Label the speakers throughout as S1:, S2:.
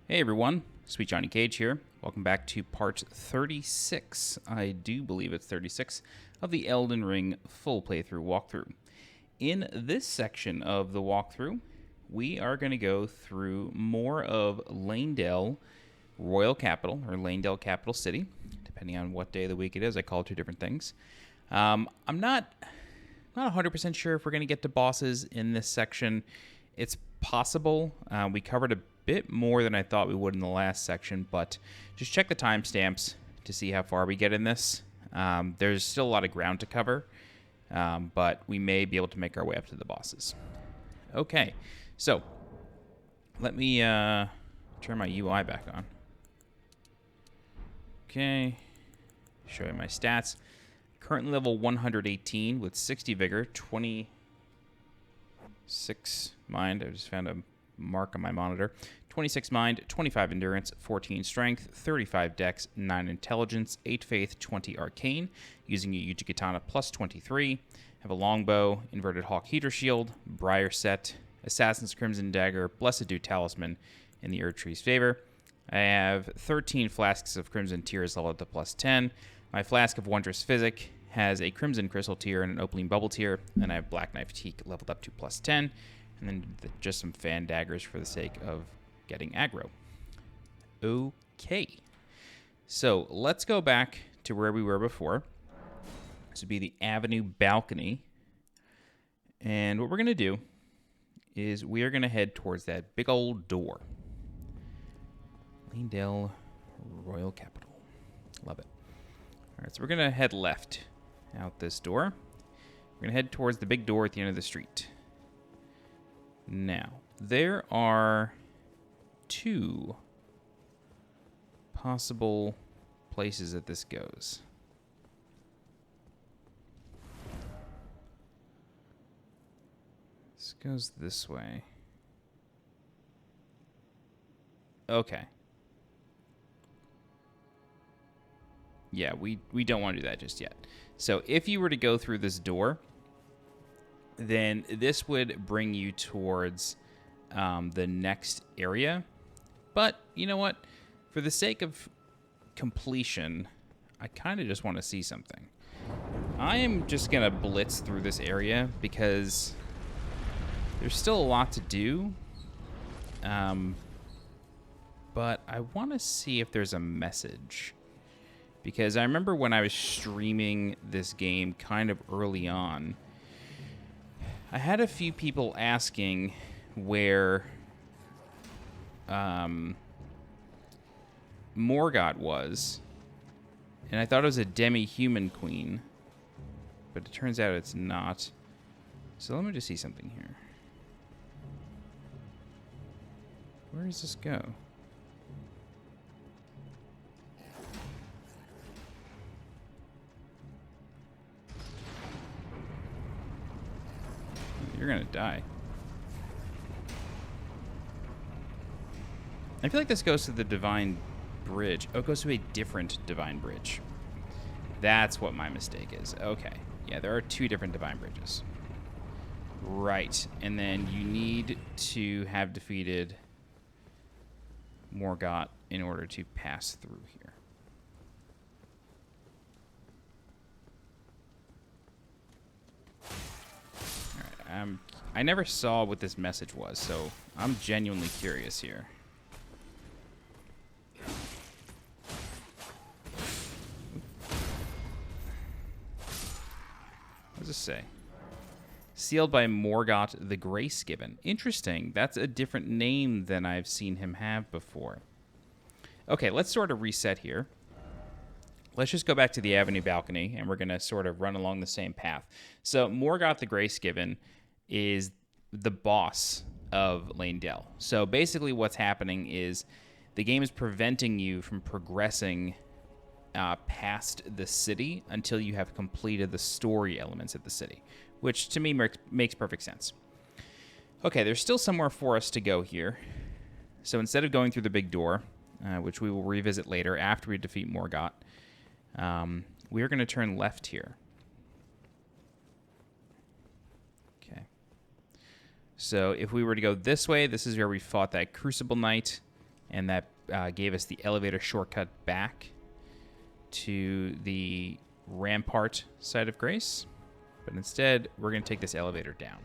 S1: Hey everyone, Sweet Johnny Cage here. Welcome back to part 36, I do believe it's 36, of the Elden Ring full playthrough walkthrough. In this section of the walkthrough, we are going to go through more of Leyndell Royal Capital, or Leyndell Capital City, depending on what day of the week it is. I call it two different things. I'm not 100% sure if we're going to get to bosses in this section. It's possible. We covered a bit more than I thought we would in the last section, but just check the timestamps to see how far we get in this. There's still a lot of ground to cover, but we may be able to make our way up to the bosses. Okay, so let me turn my UI back on. Okay, show you my stats. Currently level 118 with 60 vigor, 26 mind. I just found a mark on my monitor. 26 mind, 25 endurance, 14 strength, 35 dex, 9 intelligence, 8 faith, 20 arcane, using a Yuji Katana plus 23. Have a longbow, inverted hawk heater shield, briar set, assassin's crimson dagger, blessed dew talisman in the Erdtree's favor. I have 13 flasks of crimson tears leveled to plus 10. My flask of wondrous physic has a crimson crystal tier and an opaline bubble tier, and I have black knife teak leveled up to plus 10. And then just some fan daggers for the sake of getting aggro. Okay. So let's go back to where we were before. This would be the Avenue balcony. And what we're going to do is we are going to head towards that big old door. Leyndell Royal Capital. Love it. All right, so we're going to head left out this door. We're going to head towards the big door at the end of the street. Now, there are two possible places that this goes. This goes this way. Okay. Yeah, we don't want to do that just yet. So if you were to go through this door, then this would bring you towards the next area. But you know what? For the sake of completion, I kind of just want to see something. I am just going to blitz through this area because there's still a lot to do. But I want to see if there's a message. Because I remember when I was streaming this game kind of early on, I had a few people asking where Morgott was, and I thought it was a demi-human queen, but it turns out it's not. So let me just see something here. Where does this go? You're gonna die. I feel like this goes to the Divine Bridge. Oh, it goes to a different Divine Bridge. That's what my mistake is. Okay. Yeah, there are two different Divine Bridges. Right. And then you need to have defeated Morgott in order to pass through here. I never saw what this message was, so I'm genuinely curious here. What does this say? Sealed by Morgott the Grace-Given. Interesting. That's a different name than I've seen him have before. Okay, let's sort of reset here. Let's just go back to the Avenue balcony, and we're going to sort of run along the same path. So Morgott the Grace-Given is the boss of Leyndell. So basically what's happening is the game is preventing you from progressing past the city until you have completed the story elements of the city, which to me makes perfect sense. Okay, there's still somewhere for us to go here. So instead of going through the big door, which we will revisit later after we defeat Morgott, we're going to turn left here. So if we were to go this way, this is where we fought that Crucible Knight, and that gave us the elevator shortcut back to the Rampart side of Grace. But instead, we're going to take this elevator down.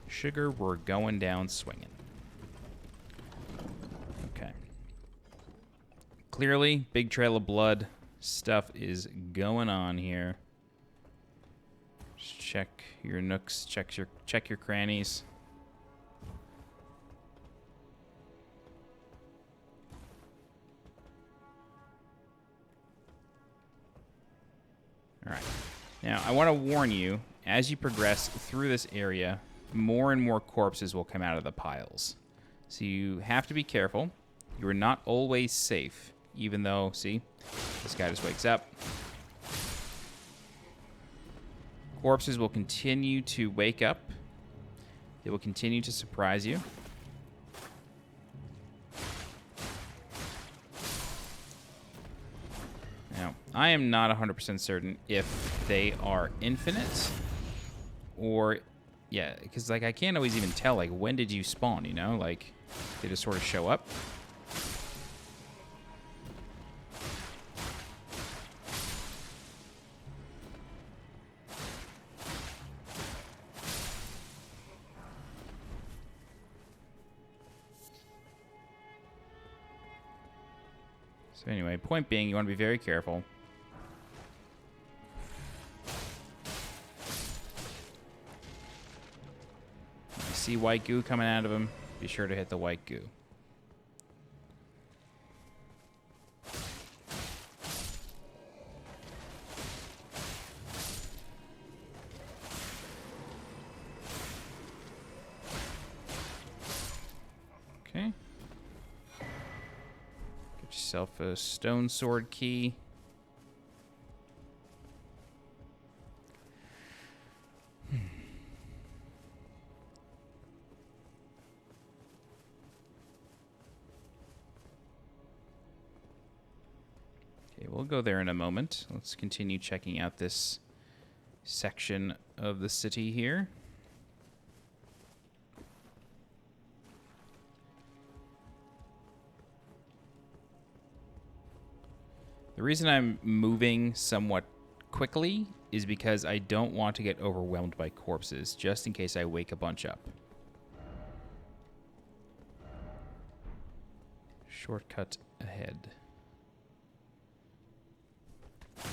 S1: Sugar, we're going down swinging. Okay. Clearly, big trail of blood stuff is going on here. Just check your nooks, check your crannies. All right. Now, I want to warn you, as you progress through this area, more and more corpses will come out of the piles. So you have to be careful. You are not always safe, even though, see, this guy just wakes up. Corpses will continue to wake up. They will continue to surprise you. Now, I am not 100% certain if they are infinite or, yeah, because, like, I can't always even tell, like, when did you spawn, you know? Like, they just sort of show up. So anyway, point being, you want to be very careful. You see white goo coming out of him, be sure to hit the white goo. Okay. Get yourself a stone sword key. Okay, we'll go there in a moment. Let's continue checking out this section of the city here. The reason I'm moving somewhat quickly is because I don't want to get overwhelmed by corpses, just in case I wake a bunch up. Shortcut ahead. Yeah,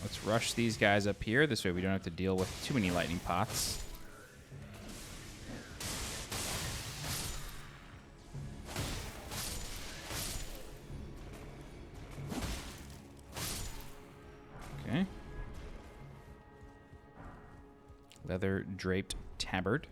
S1: let's rush these guys up here. This way we don't have to deal with too many lightning pots. Okay. Leather draped tabard.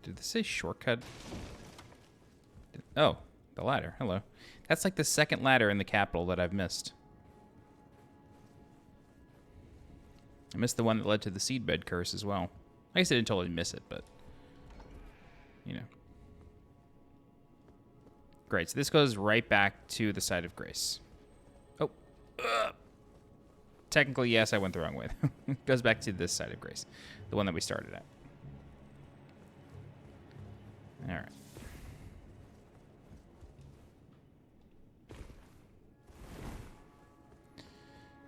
S1: Did this say shortcut? Oh, the ladder. Hello. That's like the second ladder in the capital that I've missed. I missed the one that led to the seedbed curse as well. I guess I didn't totally miss it, but, you know. Great, so this goes right back to the side of Grace. Oh. Technically, yes, I went the wrong way. It goes back to this side of Grace, the one that we started at. All right.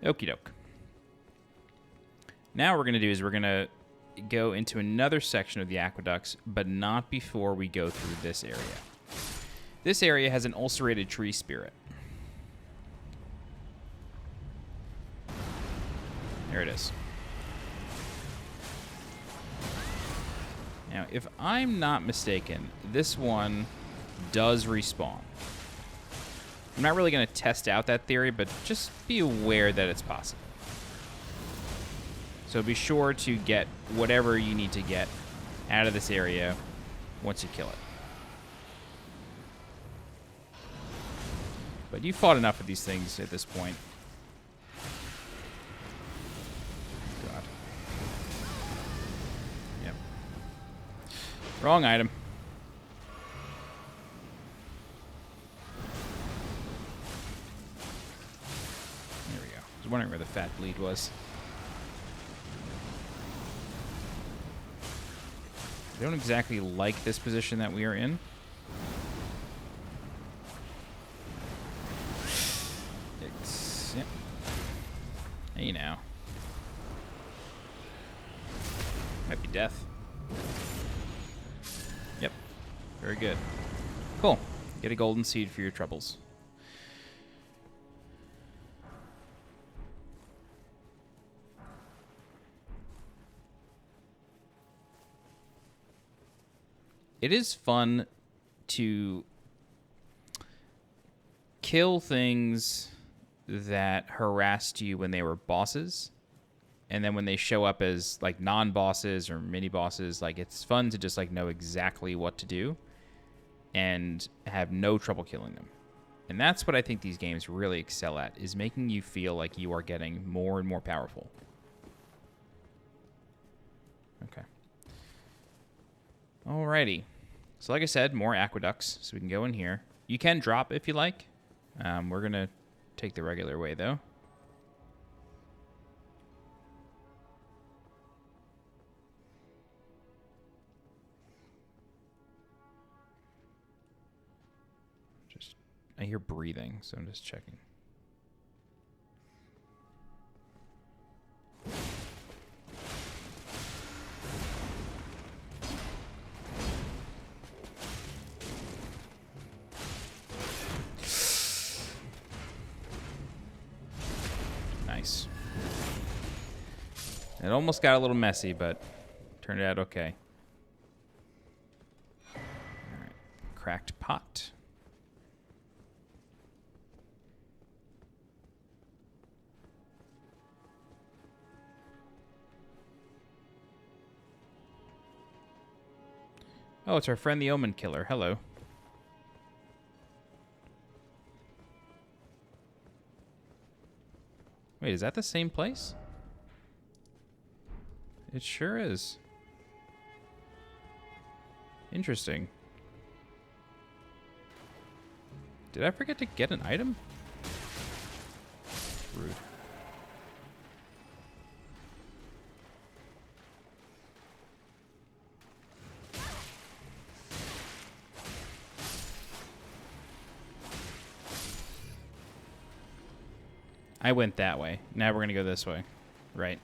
S1: Okie doke. Now what we're going to do is we're going to go into another section of the aqueducts, but not before we go through this area. This area has an ulcerated tree spirit. There it is. Now, if I'm not mistaken, this one does respawn. I'm not really going to test out that theory, but just be aware that it's possible. So be sure to get whatever you need to get out of this area once you kill it. But you fought enough of these things at this point. Wrong item. There we go. I was wondering where the fat bleed was. I don't exactly like this position that we are in. It's... Yep. Hey, now. Might be death. Yep. Very good. Cool. Get a golden seed for your troubles. It is fun to kill things that harassed you when they were bosses. And then when they show up as like non-bosses or mini-bosses, like it's fun to just like know exactly what to do and have no trouble killing them. And that's what I think these games really excel at, is making you feel like you are getting more and more powerful. Okay. Alrighty. So like I said, more aqueducts, so we can go in here. You can drop if you like. We're going to take the regular way, though. I hear breathing, so I'm just checking. Nice. It almost got a little messy, but turned out okay. All right. Cracked pot. Oh, it's our friend the Omen Killer. Hello. Wait, is that the same place? It sure is. Interesting. Did I forget to get an item? Rude. I went that way. Now we're going to go this way. Right.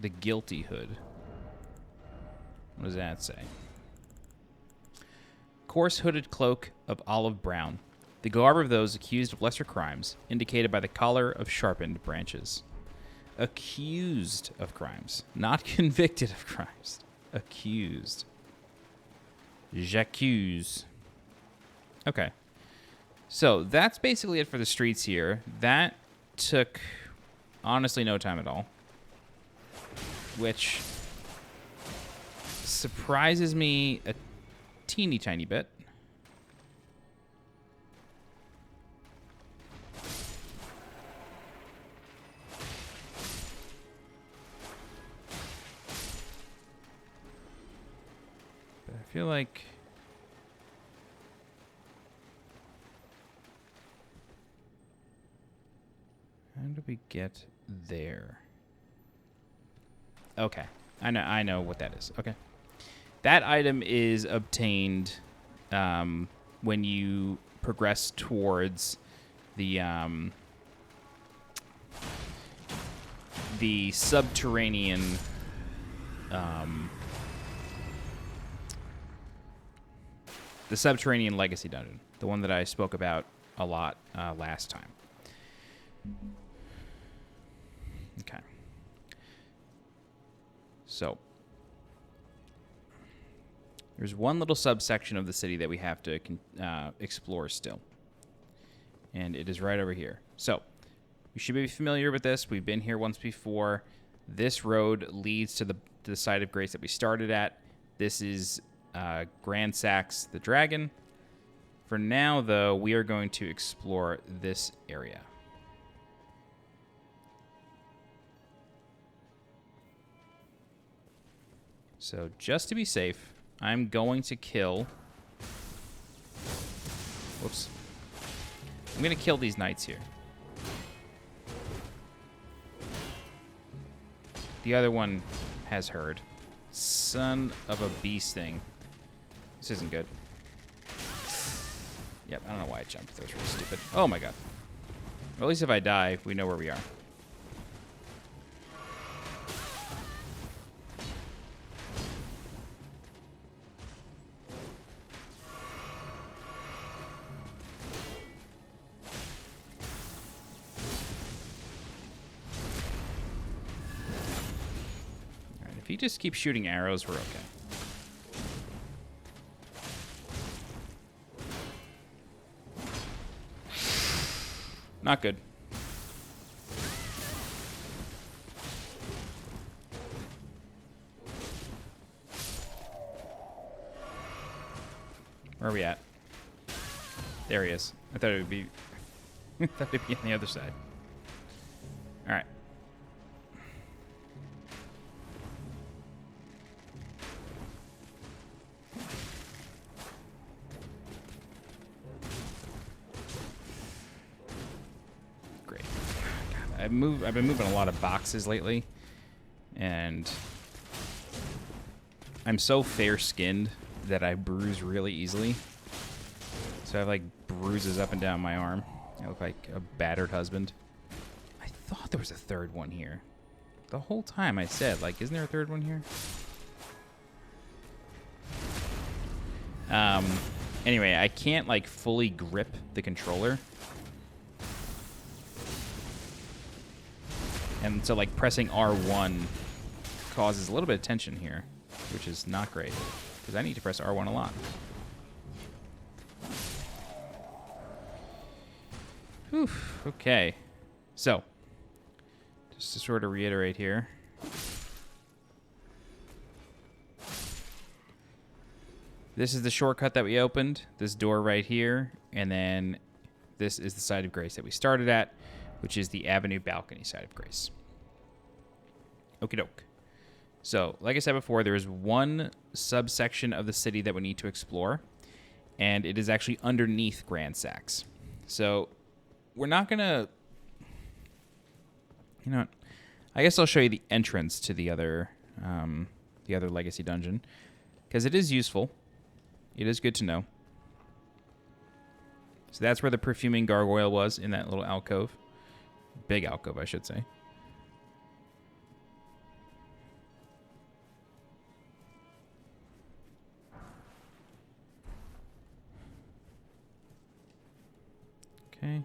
S1: The Guilty Hood. What does that say? Coarse hooded cloak of olive brown. The garb of those accused of lesser crimes, indicated by the collar of sharpened branches. Accused of crimes, not convicted of crimes. Accused. J'accuse. Okay. So that's basically it for the streets here. That took, honestly, no time at all. Which surprises me a teeny tiny bit. But I feel like how do we get there? Okay, I know what that is. Okay, that item is obtained when you progress towards the subterranean legacy dungeon, the one that I spoke about a lot last time. Okay. So, there's one little subsection of the city that we have to explore still. And it is right over here. So, you should be familiar with this. We've been here once before. This road leads to the site of grace that we started at. This is Gransax the dragon. For now, though, we are going to explore this area. So, just to be safe, I'm going to kill... Whoops. I'm going to kill these knights here. The other one has heard. Son of a beast thing. This isn't good. Yep, I don't know why I jumped. That was really stupid. Oh my god. Well, at least if I die, we know where we are. Alright, if he just keeps shooting arrows, we're okay. Not good. Where are we at? There he is. I thought it would be... I thought it'd be on the other side. Alright. I've been moving a lot of boxes lately, and I'm so fair-skinned that I bruise really easily. So I have like bruises up and down my arm. I look like a battered husband. I thought there was a third one here. The whole time I said, like, isn't there a third one here? Anyway, I can't like fully grip the controller. And so, like, pressing R1 causes a little bit of tension here, which is not great, because I need to press R1 a lot. Whew, okay. So, just to sort of reiterate here. This is the shortcut that we opened, this door right here, and then this is the side of grace that we started at, which is the Avenue Balcony side of grace. Okie doke. So, like I said before, there is one subsection of the city that we need to explore, and it is actually underneath Gransax. So, we're not going to... You know what? I guess I'll show you the entrance to the other legacy dungeon, because it is useful. It is good to know. So that's where the perfuming gargoyle was, in that little alcove. Big alcove, I should say. Okay. And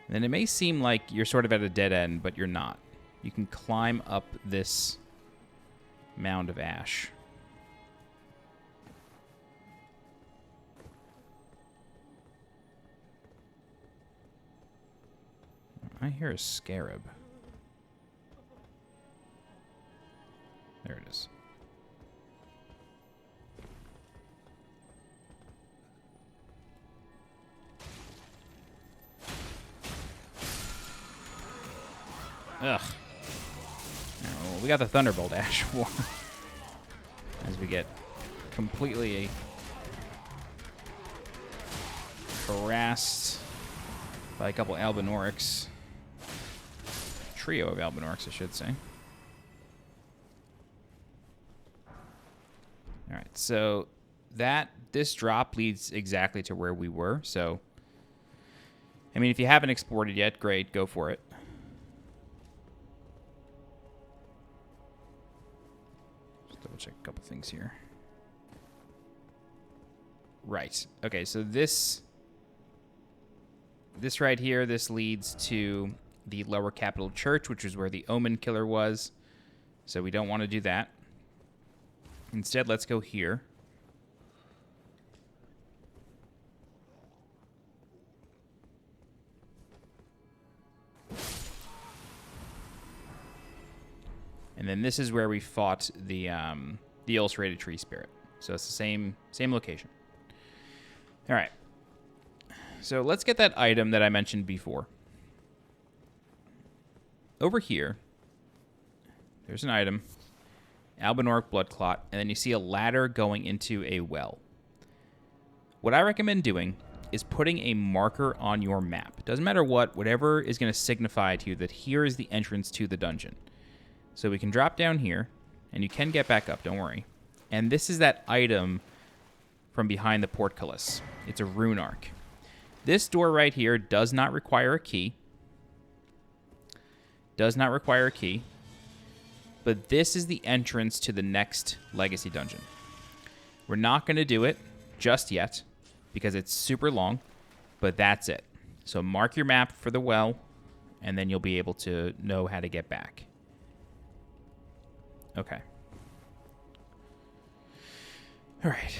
S1: then it may seem like you're sort of at a dead end, but you're not. You can climb up this mound of ash. I hear a scarab. There it is. Ugh. Well, we got the Thunderbolt Ash one. As we get completely harassed by a couple Albinorics. Trio of Albinorics, I should say. Alright, so this drop leads exactly to where we were, so I mean, if you haven't explored it yet, great, go for it. Just double check a couple things here. Right. Okay, so this right here, this leads to the lower capital church, which is where the Omen killer was. So we don't want to do that. Instead, let's go here. And then this is where we fought the Ulcerated tree spirit. So it's the same location. All right. So let's get that item that I mentioned before. Over here, there's an item, Albinoric Blood Clot, and then you see a ladder going into a well. What I recommend doing is putting a marker on your map. Doesn't matter what, whatever is going to signify to you that here is the entrance to the dungeon. So we can drop down here, and you can get back up, don't worry. And this is that item from behind the portcullis. It's a rune arc. This door right here does not require a key. Does not require a key. But this is the entrance to the next Legacy dungeon. We're not going to do it just yet because it's super long, but that's it. So mark your map for the well, and then you'll be able to know how to get back. Okay. All right.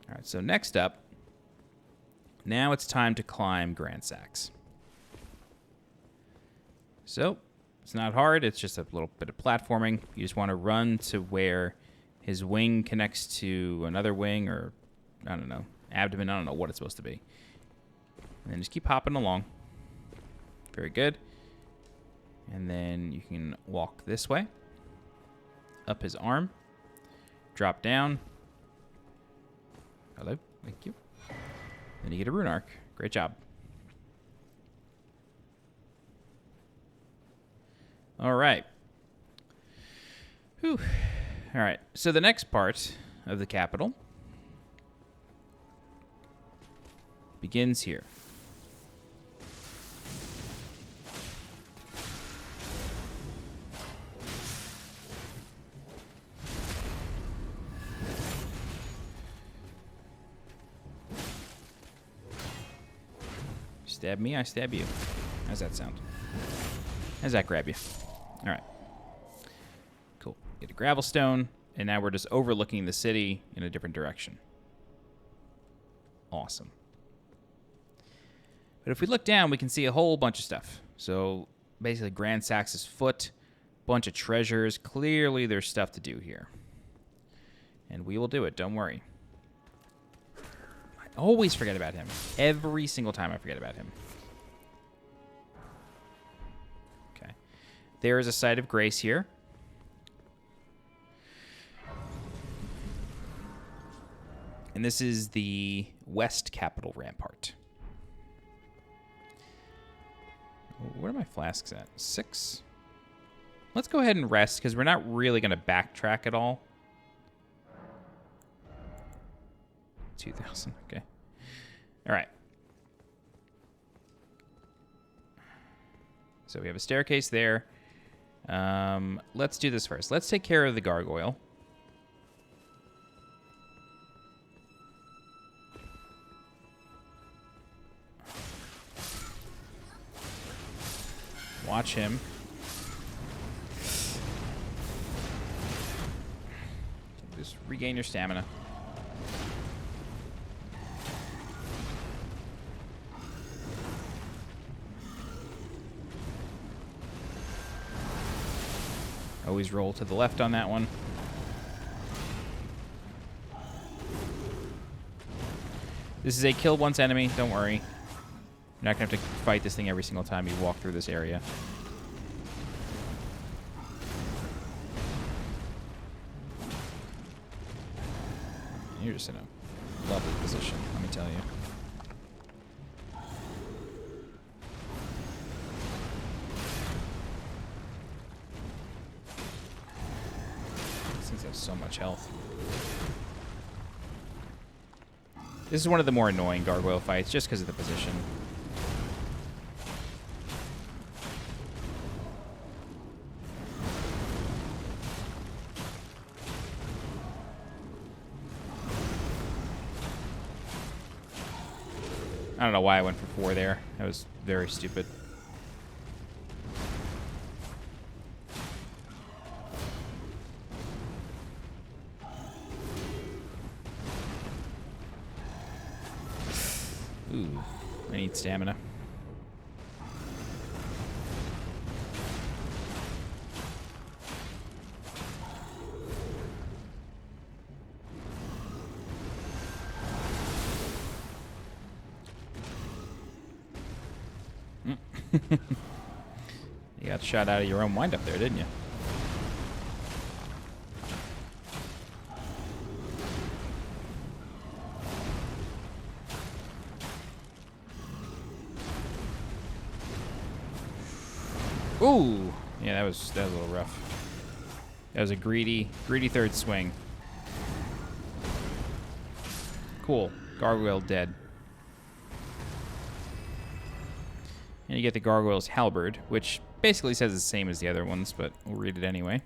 S1: All right, so next up, now it's time to climb Gransax. So, it's not hard, it's just a little bit of platforming. You just want to run to where his wing connects to another wing, or, I don't know, abdomen, I don't know what it's supposed to be. And then just keep hopping along. Very good. And then you can walk this way, up his arm, drop down. Hello, thank you. Then you get a rune arc. Great job. All right. Whew. All right, so the next part of the capital begins here. Stab me, I stab you. How's that sound? How's that grab you? All right. Cool. Get a gravel stone, and now we're just overlooking the city in a different direction. Awesome. But if we look down, we can see a whole bunch of stuff. So basically Gransax's foot, bunch of treasures. Clearly there's stuff to do here. And we will do it, don't worry. I always forget about him. Every single time I forget about him. Okay. There is a site of grace here. And this is the West Capital Rampart. Where are my flasks at? 6? Let's go ahead and rest, because we're not really going to backtrack at all. 2,000, okay. All right. So we have a staircase there. Let's do this first. Let's take care of the gargoyle. Watch him. Just regain your stamina. Always roll to the left on that one. This is a kill once enemy, don't worry. You're not going to have to fight this thing every single time you walk through this area. You're just in a lovely position, let me tell you. These things have so much health. This is one of the more annoying gargoyle fights, just because of the position. I don't know why I went for 4 there. That was very stupid. Ooh, I need stamina. You got shot out of your own windup there, didn't you? Ooh! Yeah, that was a little rough. That was a greedy third swing. Cool. Gargoyle dead. And you get the Gargoyle's Halberd, which basically says the same as the other ones, but we'll read it anyway.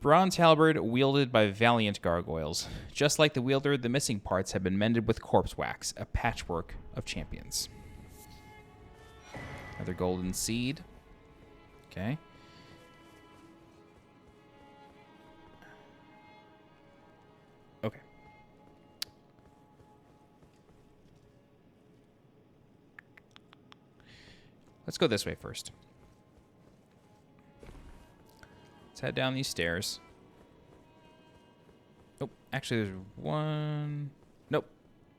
S1: Bronze Halberd wielded by Valiant Gargoyles. Just like the wielder, the missing parts have been mended with corpse wax, a patchwork of champions. Another golden seed. Okay. Okay. Let's go this way first. Let's head down these stairs. Oh, actually there's one... Nope.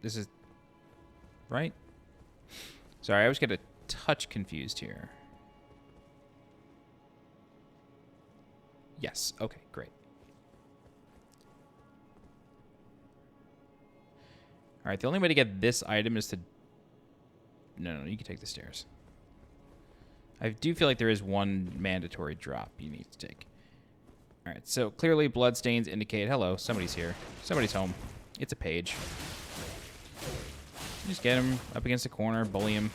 S1: This is... Right? Sorry, I always get a touch confused here. Yes. Okay, great. All right, the only way to get this item is to... No, you can take the stairs. I do feel like there is one mandatory drop you need to take. All right, so clearly bloodstains indicate, hello, somebody's here. Somebody's home. It's a page. Just get him up against the corner, bully him.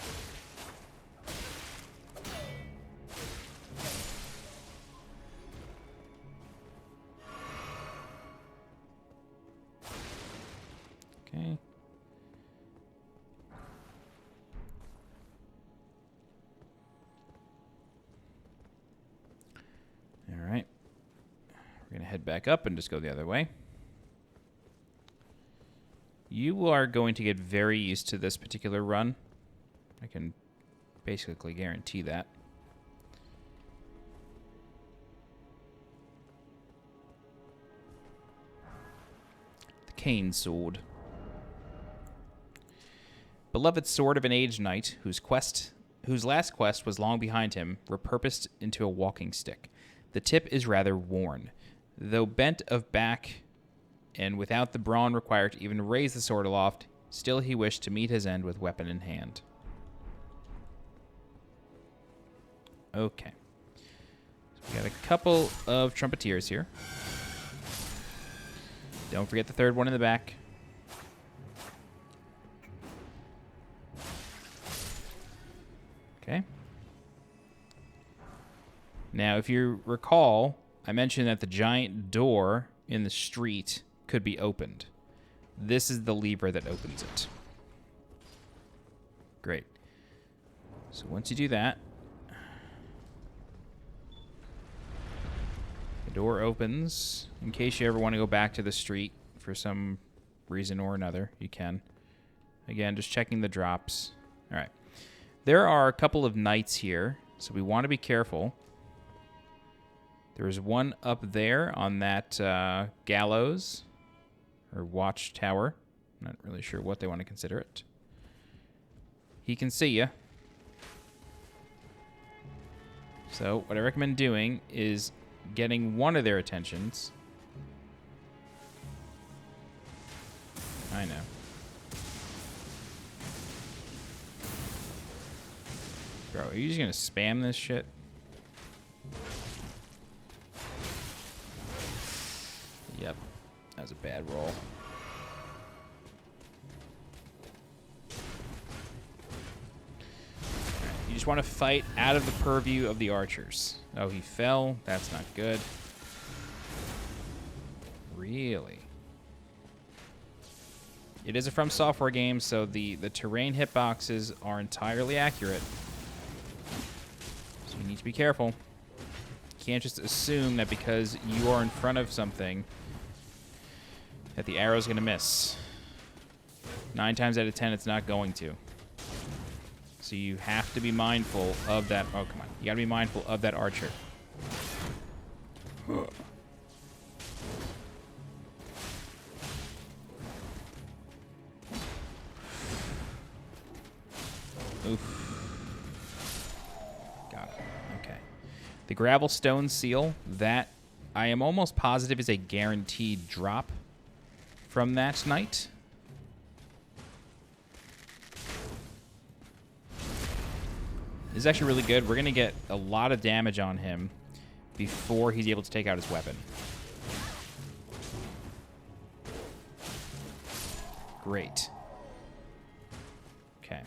S1: Okay. All right. We're going to head back up and just go the other way. You are going to get very used to this particular run. I can basically guarantee that. The Cane Sword. Beloved sword of an aged knight whose last quest was long behind him, repurposed into a walking stick. The tip is rather worn. Though bent of back and without the brawn required to even raise the sword aloft, still he wished to meet his end with weapon in hand. Okay. So we got a couple of trumpeters here. Don't forget the third one in the back. Okay. Now, if you recall, I mentioned that the giant door in the street could be opened. This is the lever that opens it. Great. So once you do that, the door opens. In case you ever want to go back to the street for some reason or another, you can. Again, just checking the drops. All right. There are a couple of knights here, so we want to be careful. There's one up there on that gallows or watchtower. I'm not really sure what they want to consider it. He can see you. So what I recommend doing is getting one of their attentions. I know. Bro, are you just going to spam this shit? Yep. That was a bad roll. Right, you just want to fight out of the purview of the archers. Oh, he fell. That's not good. Really? It is a From Software game, so the terrain hitboxes are entirely accurate. So you need to be careful. You can't just assume that because you are in front of something that the arrow's going to miss. 9 times out of 10, it's not going to. So you have to be mindful of that. Oh, come on. You got to be mindful of that archer. Oof. Got it. Okay. The Gravel Stone Seal, that I am almost positive is a guaranteed drop from that night. This is actually really good. We're going to get a lot of damage on him before he's able to take out his weapon. Great. Okay.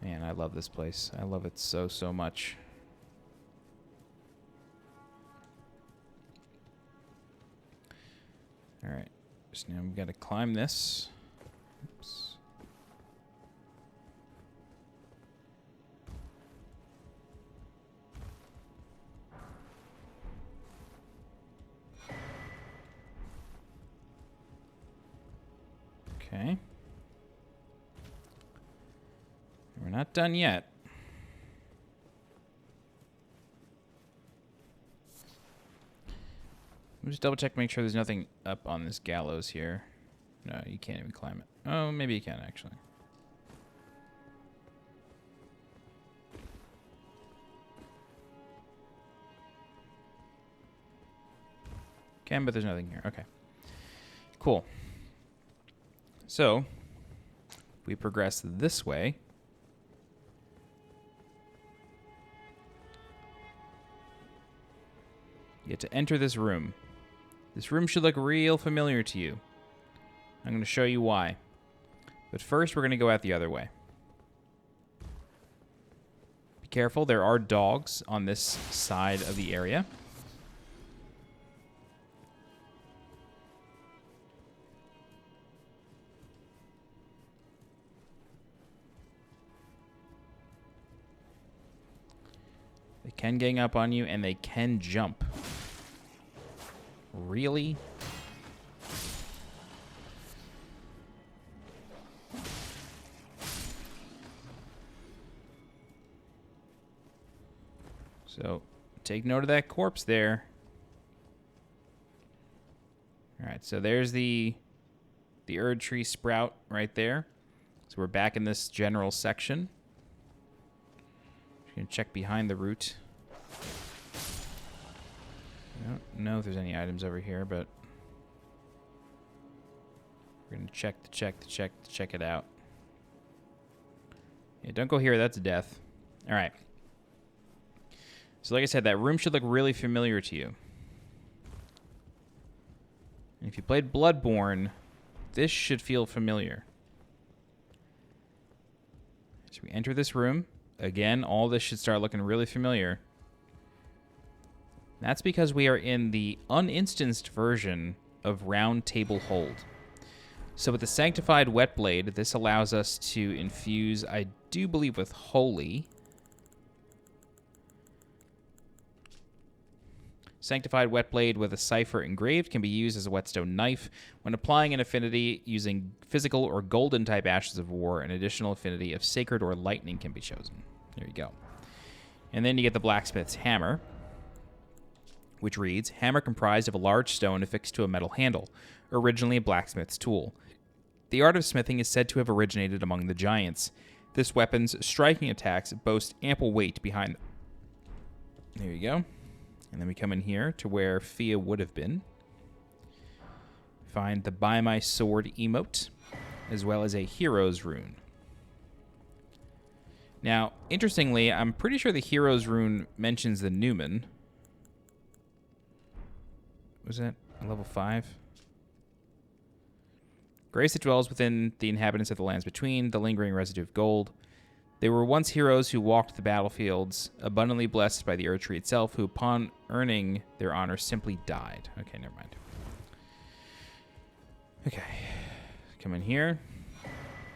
S1: Man, I love this place. I love it so, so much. All right. So now we've got to climb this. Oops. Okay. We're not done yet. Let me just double check, make sure there's nothing up on this gallows here. No, you can't even climb it. Oh, maybe you can actually. Can, but there's nothing here. Okay. Cool. So, we progress this way. You get to enter this room. This room should look real familiar to you. I'm going to show you why. But first, we're going to go out the other way. Be careful, there are dogs on this side of the area. They can gang up on you, and they can jump. Really? So, take note of that corpse there. Alright, so there's the Erdtree sprout right there. So we're back in this general section. Just gonna check behind the root. I don't know if there's any items over here, but we're gonna check it out. Yeah, don't go here, that's death. Alright. So like I said, that room should look really familiar to you. And if you played Bloodborne, this should feel familiar. So we enter this room. Again, all this should start looking really familiar. That's because we are in the uninstanced version of Round Table Hold. So with the Sanctified Whetblade, this allows us to infuse, I do believe, with Holy. Sanctified Whetblade with a cipher engraved can be used as a whetstone knife. When applying an affinity using physical or golden type Ashes of War, an additional affinity of sacred or lightning can be chosen. There you go. And then you get the blacksmith's hammer, which reads, hammer comprised of a large stone affixed to a metal handle, originally a blacksmith's tool. The art of smithing is said to have originated among the giants. This weapon's striking attacks boast ample weight behind them. There you go. And then we come in here to where Fia would have been. Find the Buy My Sword emote, as well as a Hero's Rune. Now, interestingly, I'm pretty sure the Hero's Rune mentions the Newman. Was that level 5? Grace that dwells within the inhabitants of the lands between, the lingering residue of gold. They were once heroes who walked the battlefields, abundantly blessed by the Erdtree itself, who upon earning their honor simply died. Okay, never mind. Okay. Come in here.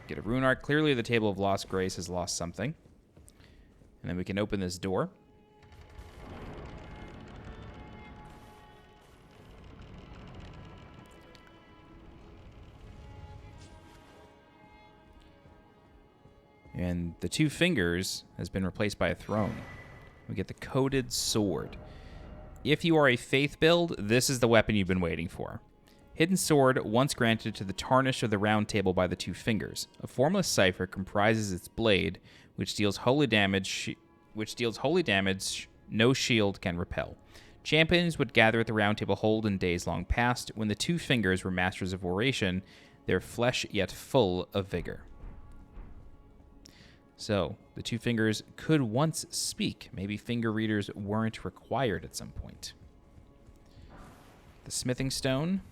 S1: Get a rune art. Clearly the Table of Lost Grace has lost something. And then we can open this door. And the 2 fingers has been replaced by a throne. We get the coated sword. If you are a faith build, this is the weapon you've been waiting for. Hidden sword, once granted to the tarnish of the round table by the 2 fingers. A formless cipher comprises its blade, which deals holy damage. No shield can repel. Champions would gather at the round table hold in days long past, when the 2 fingers were masters of oration, their flesh yet full of vigor. So, the 2 fingers could once speak. Maybe finger readers weren't required at some point. The smithing stone.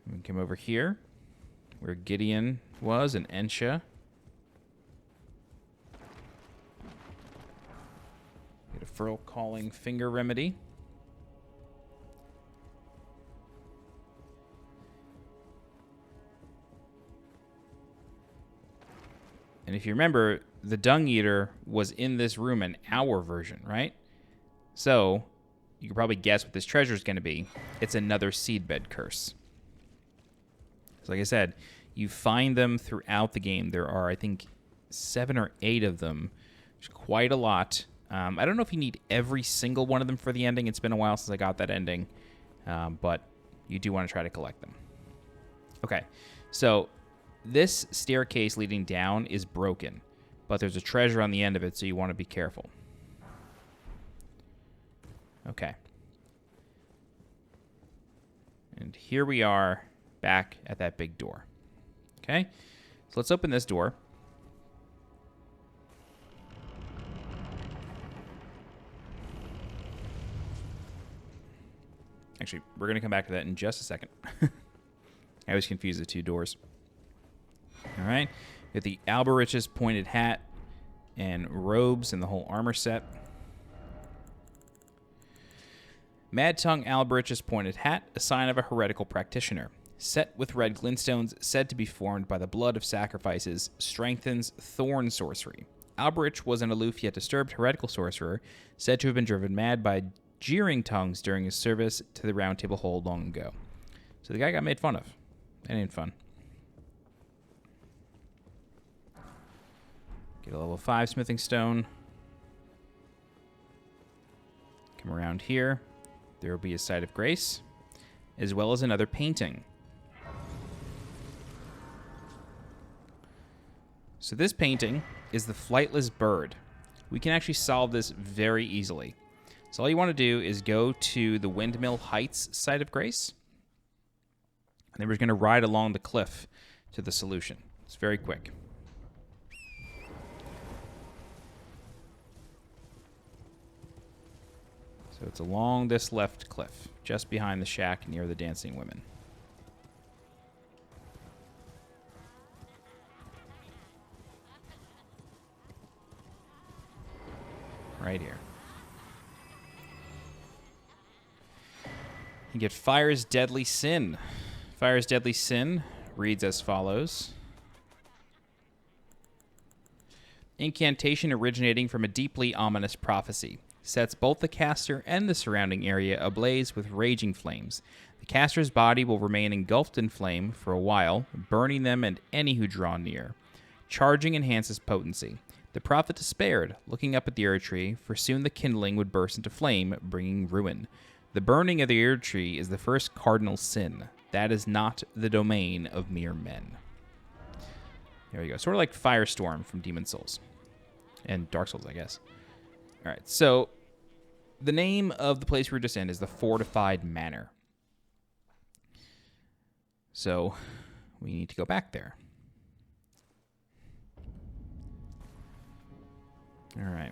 S1: We can come over here, where Gideon was, and Ensha. Get a furl calling finger remedy. And if you remember, the Dung Eater was in this room in our version, right? So, you can probably guess what this treasure is going to be. It's another seedbed curse. So like I said, you find them throughout the game. There are, I think, 7 or 8 of them. Which is quite a lot. I don't know if you need every single one of them for the ending. It's been a while since I got that ending. But you do want to try to collect them. Okay, so this staircase leading down is broken, but there's a treasure on the end of it, so you want to be careful. Okay. And here we are back at that big door. Okay, so let's open this door. Actually, we're going to come back to that in just a second. I always confuse the 2 doors. All right, we have the Alberich's pointed hat and robes and the whole armor set. Mad Tongue Alberich's pointed hat, a sign of a heretical practitioner. Set with red glintstones said to be formed by the blood of sacrifices, strengthens thorn sorcery. Alberich was an aloof yet disturbed heretical sorcerer, said to have been driven mad by jeering tongues during his service to the Round Table Hold long ago. So the guy got made fun of. That ain't fun. Get a level 5 smithing stone. Come around here. There will be a site of grace, as well as another painting. So this painting is the Flightless bird. We can actually solve this very easily. So all you want to do is go to the Windmill Heights site of grace. And then we're going to ride along the cliff to the solution. It's very quick. So it's along this left cliff, just behind the shack near the dancing women. Right here. You get Fire's Deadly Sin. Fire's Deadly Sin reads as follows. Incantation originating from a deeply ominous prophecy. Sets both the caster and the surrounding area ablaze with raging flames. The caster's body will remain engulfed in flame for a while, burning them and any who draw near. Charging enhances potency. The prophet despaired, looking up at the Erdtree, for soon the kindling would burst into flame, bringing ruin. The burning of the Erdtree is the first cardinal sin. That is not the domain of mere men. There we go. Sort of like Firestorm from Demon Souls. And Dark Souls, I guess. All right, so the name of the place we were just in is the Fortified Manor. So we need to go back there. All right.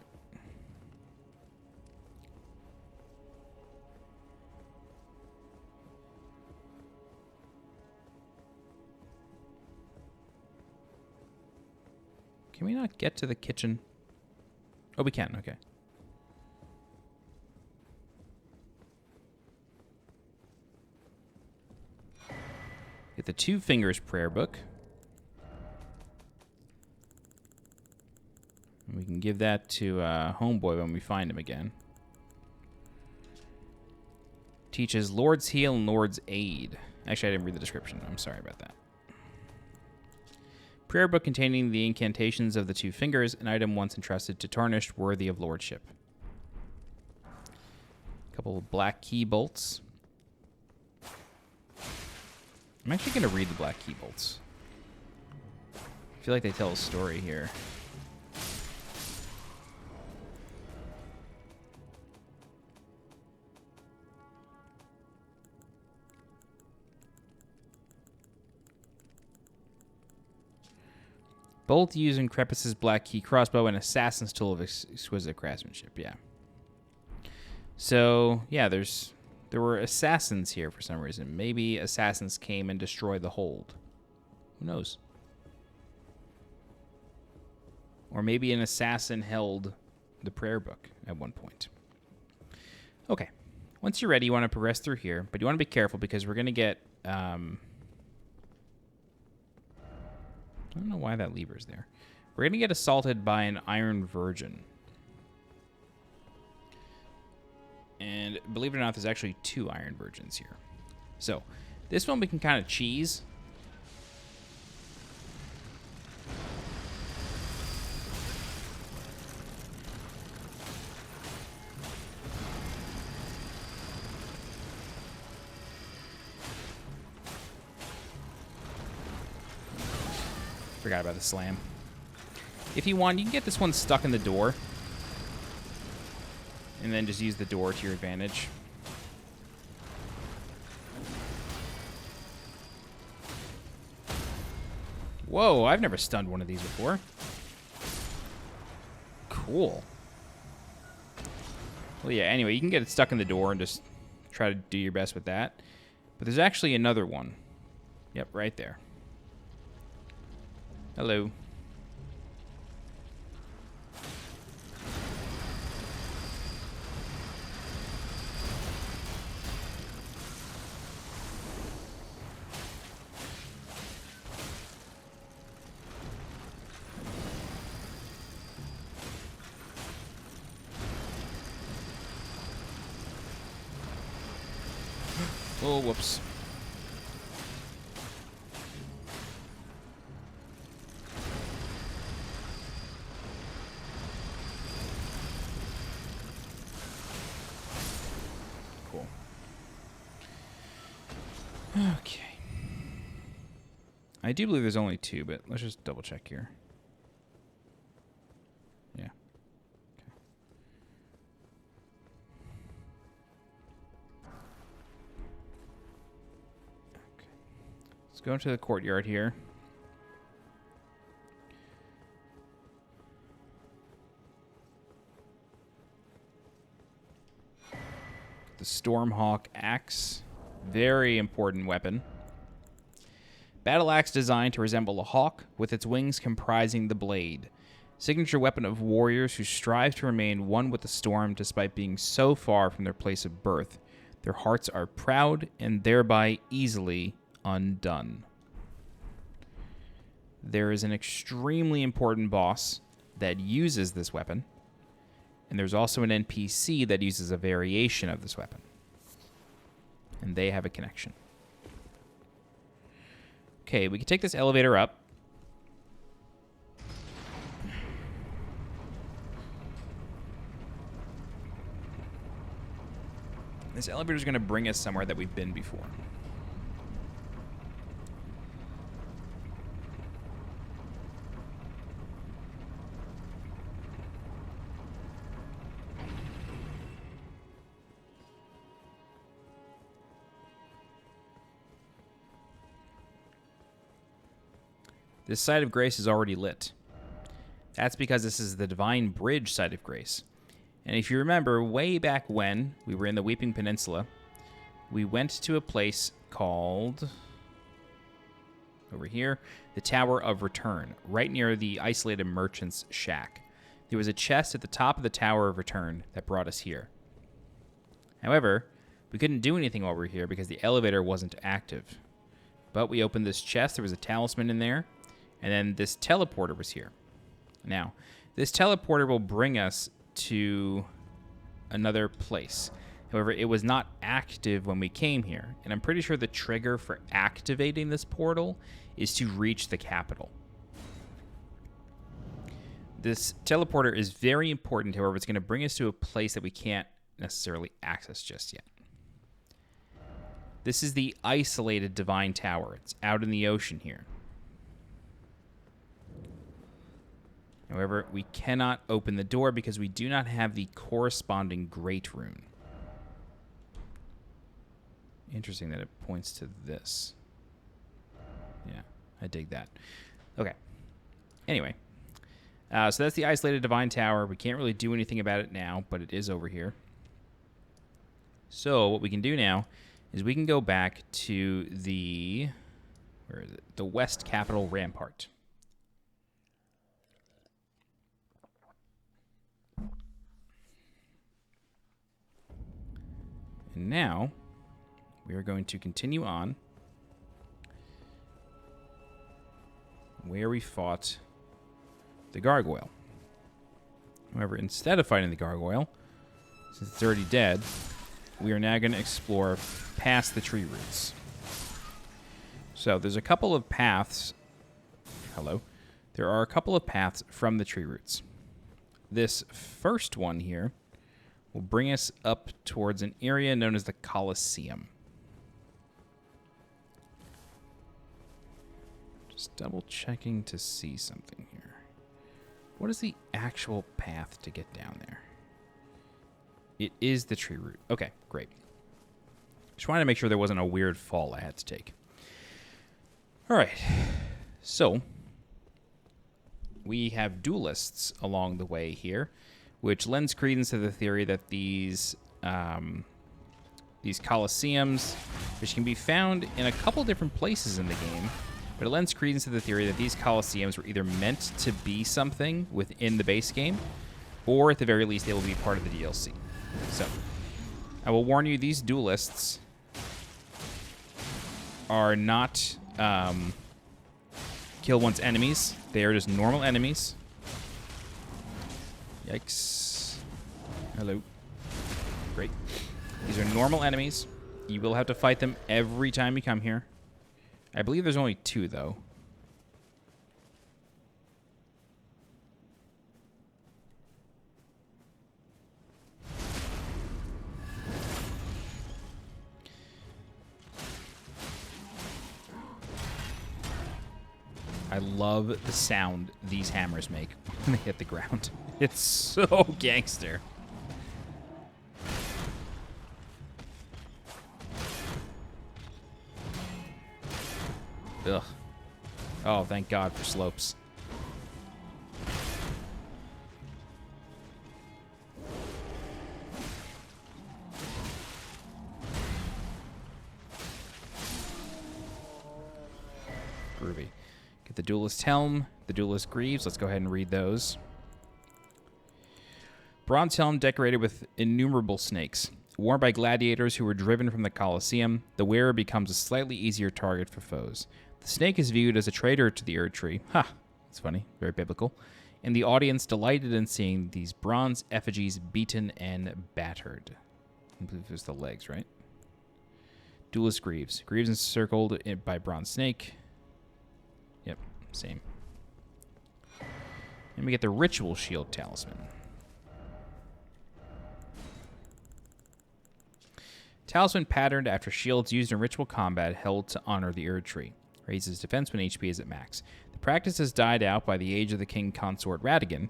S1: Can we not get to the kitchen? Oh, we can. Okay. Get the Two Fingers prayer book. And we can give that to Homeboy when we find him again. Teaches Lord's Heal and Lord's Aid. Actually, I didn't read the description. I'm sorry about that. Prayer book containing the incantations of the two fingers, an item once entrusted to Tarnished, worthy of lordship. A couple of black key bolts. I'm actually going to read the black key bolts. I feel like they tell a story here. Bolt using Crepus's black key crossbow and assassin's tool of exquisite craftsmanship. Yeah. So, yeah, there were assassins here for some reason. Maybe assassins came and destroyed the hold. Who knows? Or maybe an assassin held the prayer book at one point. Okay. Once you're ready, you want to progress through here, but you want to be careful because we're going to get... I don't know why that lever's there. We're going to get assaulted by an Iron Virgin. And believe it or not, there's actually 2 Iron Virgins here. So, this one we can kind of cheese. Forgot about the slam. If you want, you can get this one stuck in the door. And then just use the door to your advantage. Whoa, I've never stunned one of these before. Cool. Well, yeah, anyway, you can get it stuck in the door and just try to do your best with that. But there's actually another one. Yep, right there. Hello. Oh, whoops. Cool. Okay. I do believe there's only 2, but let's just double check here. Yeah. Okay. Let's go into the courtyard here. The Stormhawk Axe. Very important weapon. Battle axe designed to resemble a hawk, with its wings comprising the blade. Signature weapon of warriors who strive to remain one with the storm despite being so far from their place of birth. Their hearts are proud and thereby easily undone. There is an extremely important boss that uses this weapon, and there's also an NPC that uses a variation of this weapon. And they have a connection. Okay, we can take this elevator up. This elevator is going to bring us somewhere that we've been before. This side of grace is already lit. That's because this is the Divine Bridge side of grace. And if you remember, way back when we were in the Weeping Peninsula, we went to a place called, over here, the Tower of Return, right near the isolated merchant's shack. There was a chest at the top of the Tower of Return that brought us here. However, we couldn't do anything while we were here because the elevator wasn't active. But we opened this chest, there was a talisman in there, and then this teleporter was here. Now, this teleporter will bring us to another place. However, it was not active when we came here, and I'm pretty sure the trigger for activating this portal is to reach the capital. This teleporter is very important, however, it's going to bring us to a place that we can't necessarily access just yet. This is the isolated Divine Tower. It's out in the ocean here. However, we cannot open the door because we do not have the corresponding Great Rune. Interesting that it points to this. Yeah, I dig that. Okay. Anyway. So that's the isolated Divine Tower. We can't really do anything about it now, but it is over here. So what we can do now is we can go back to the... Where is it? The West Capital Rampart. And now we are going to continue on where we fought the Gargoyle. However, instead of fighting the Gargoyle, since it's already dead, we are now going to explore past the tree roots. So there's a couple of paths. Hello. There are a couple of paths from the tree roots. This first one here will bring us up towards an area known as the Coliseum. Just double checking to see something here. What is the actual path to get down there? It is the tree root. Okay, great. Just wanted to make sure there wasn't a weird fall I had to take. All right. So, we have duelists along the way here, which lends credence to the theory that these Coliseums, which can be found in a couple different places in the game, but it lends credence to the theory that these Coliseums were either meant to be something within the base game, or at the very least, they will be part of the DLC. So, I will warn you, these duelists are not kill one's enemies. They are just normal enemies. Yikes. Hello. Great. These are normal enemies. You will have to fight them every time you come here. I believe there's only 2, though. I love the sound these hammers make when they hit the ground. It's so gangster. Ugh. Oh, thank God for slopes. Groovy. Get the Duelist Helm, the Duelist Greaves. Let's go ahead and read those. Bronze helm decorated with innumerable snakes. Worn by gladiators who were driven from the Coliseum, the wearer becomes a slightly easier target for foes. The snake is viewed as a traitor to the Erdtree. Ha! It's funny. Very biblical. And the audience delighted in seeing these bronze effigies beaten and battered. I believe it was the legs, right? Duelist Greaves. Greaves encircled by bronze snake. Yep, same. And we get the Ritual Shield Talisman. Talisman patterned after shields used in ritual combat held to honor the Erdtree. Raises defense when HP is at max. The practice has died out by the age of the King Consort Radagon.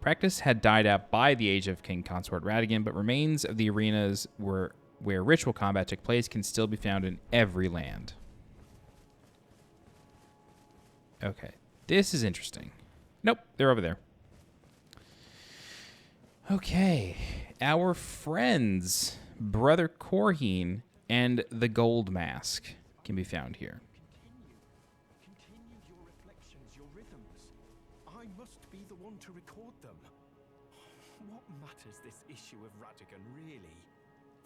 S1: Practice had died out by the age of King Consort Radagon, but remains of the arenas where ritual combat took place can still be found in every land. Okay, this is interesting. Nope, they're over there. Okay, our friends, Brother Corheen and the Goldmask, can be found here.
S2: Continue your reflections, your rhythms. I must be the one to record them. What matters this issue of Radagon, really?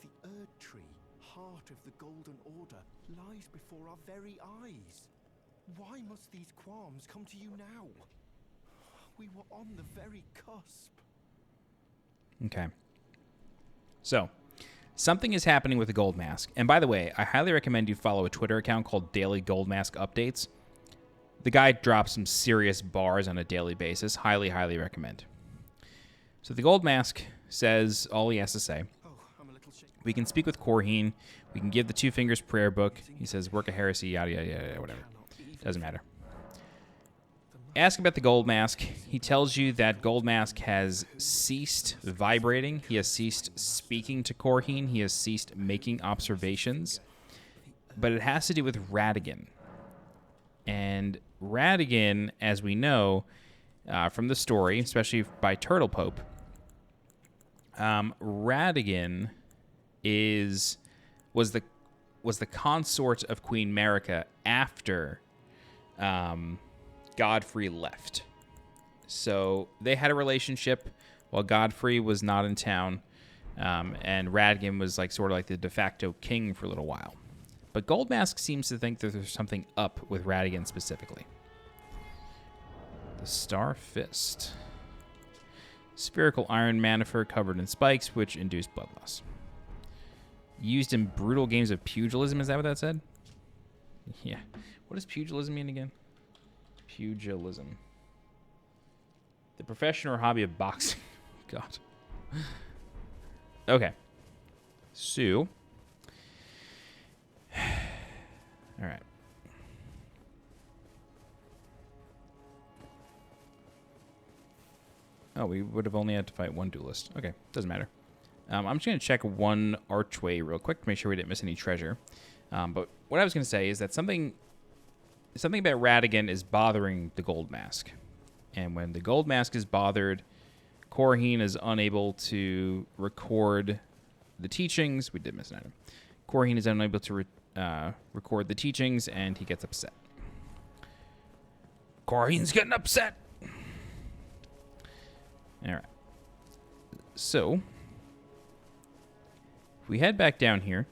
S2: The Erdtree, heart of the Golden Order, lies before our very eyes. Why must these qualms come to you now? We were on the very cusp.
S1: Okay. So, something is happening with the Goldmask. And by the way, I highly recommend you follow a Twitter account called Daily Goldmask Updates. the guy drops some serious bars on a daily basis. Highly, highly recommend. So the Goldmask says all he has to say. We can speak with Corheen. We can give the Two Fingers prayer book. He says, work a heresy, yada, yada, yada, whatever. Doesn't matter. Ask about the Goldmask. He tells you that Goldmask has ceased vibrating. He has ceased speaking to Corheen. He has ceased making observations. But it has to do with Radagon. And Radagon, as we know from the story, especially by Turtle Pope, Radagon was the consort of Queen Marika after Godfrey left. So they had a relationship while Godfrey was not in town, and Radagon was like sort of like the de facto king for a little while. But Goldmask seems to think that there's something up with Radagon specifically. The Star Fist. Spherical iron manifer covered in spikes, which induce blood loss. Used in brutal games of pugilism. Is that what that said? Yeah. What does pugilism mean again? Pugilism. The profession or hobby of boxing. God. Okay. So. All right. Oh, we would have only had to fight one duelist. Okay, doesn't matter. I'm just going to check one archway real quick to make sure we didn't miss any treasure. But what I was going to say is that something about Radagon is bothering the Goldmask. And when the Goldmask is bothered, Corheen is unable to record the teachings. We did miss an item. Corheen is unable to record the teachings, and he gets upset. Corheen's getting upset! All right. So, if we head back down here,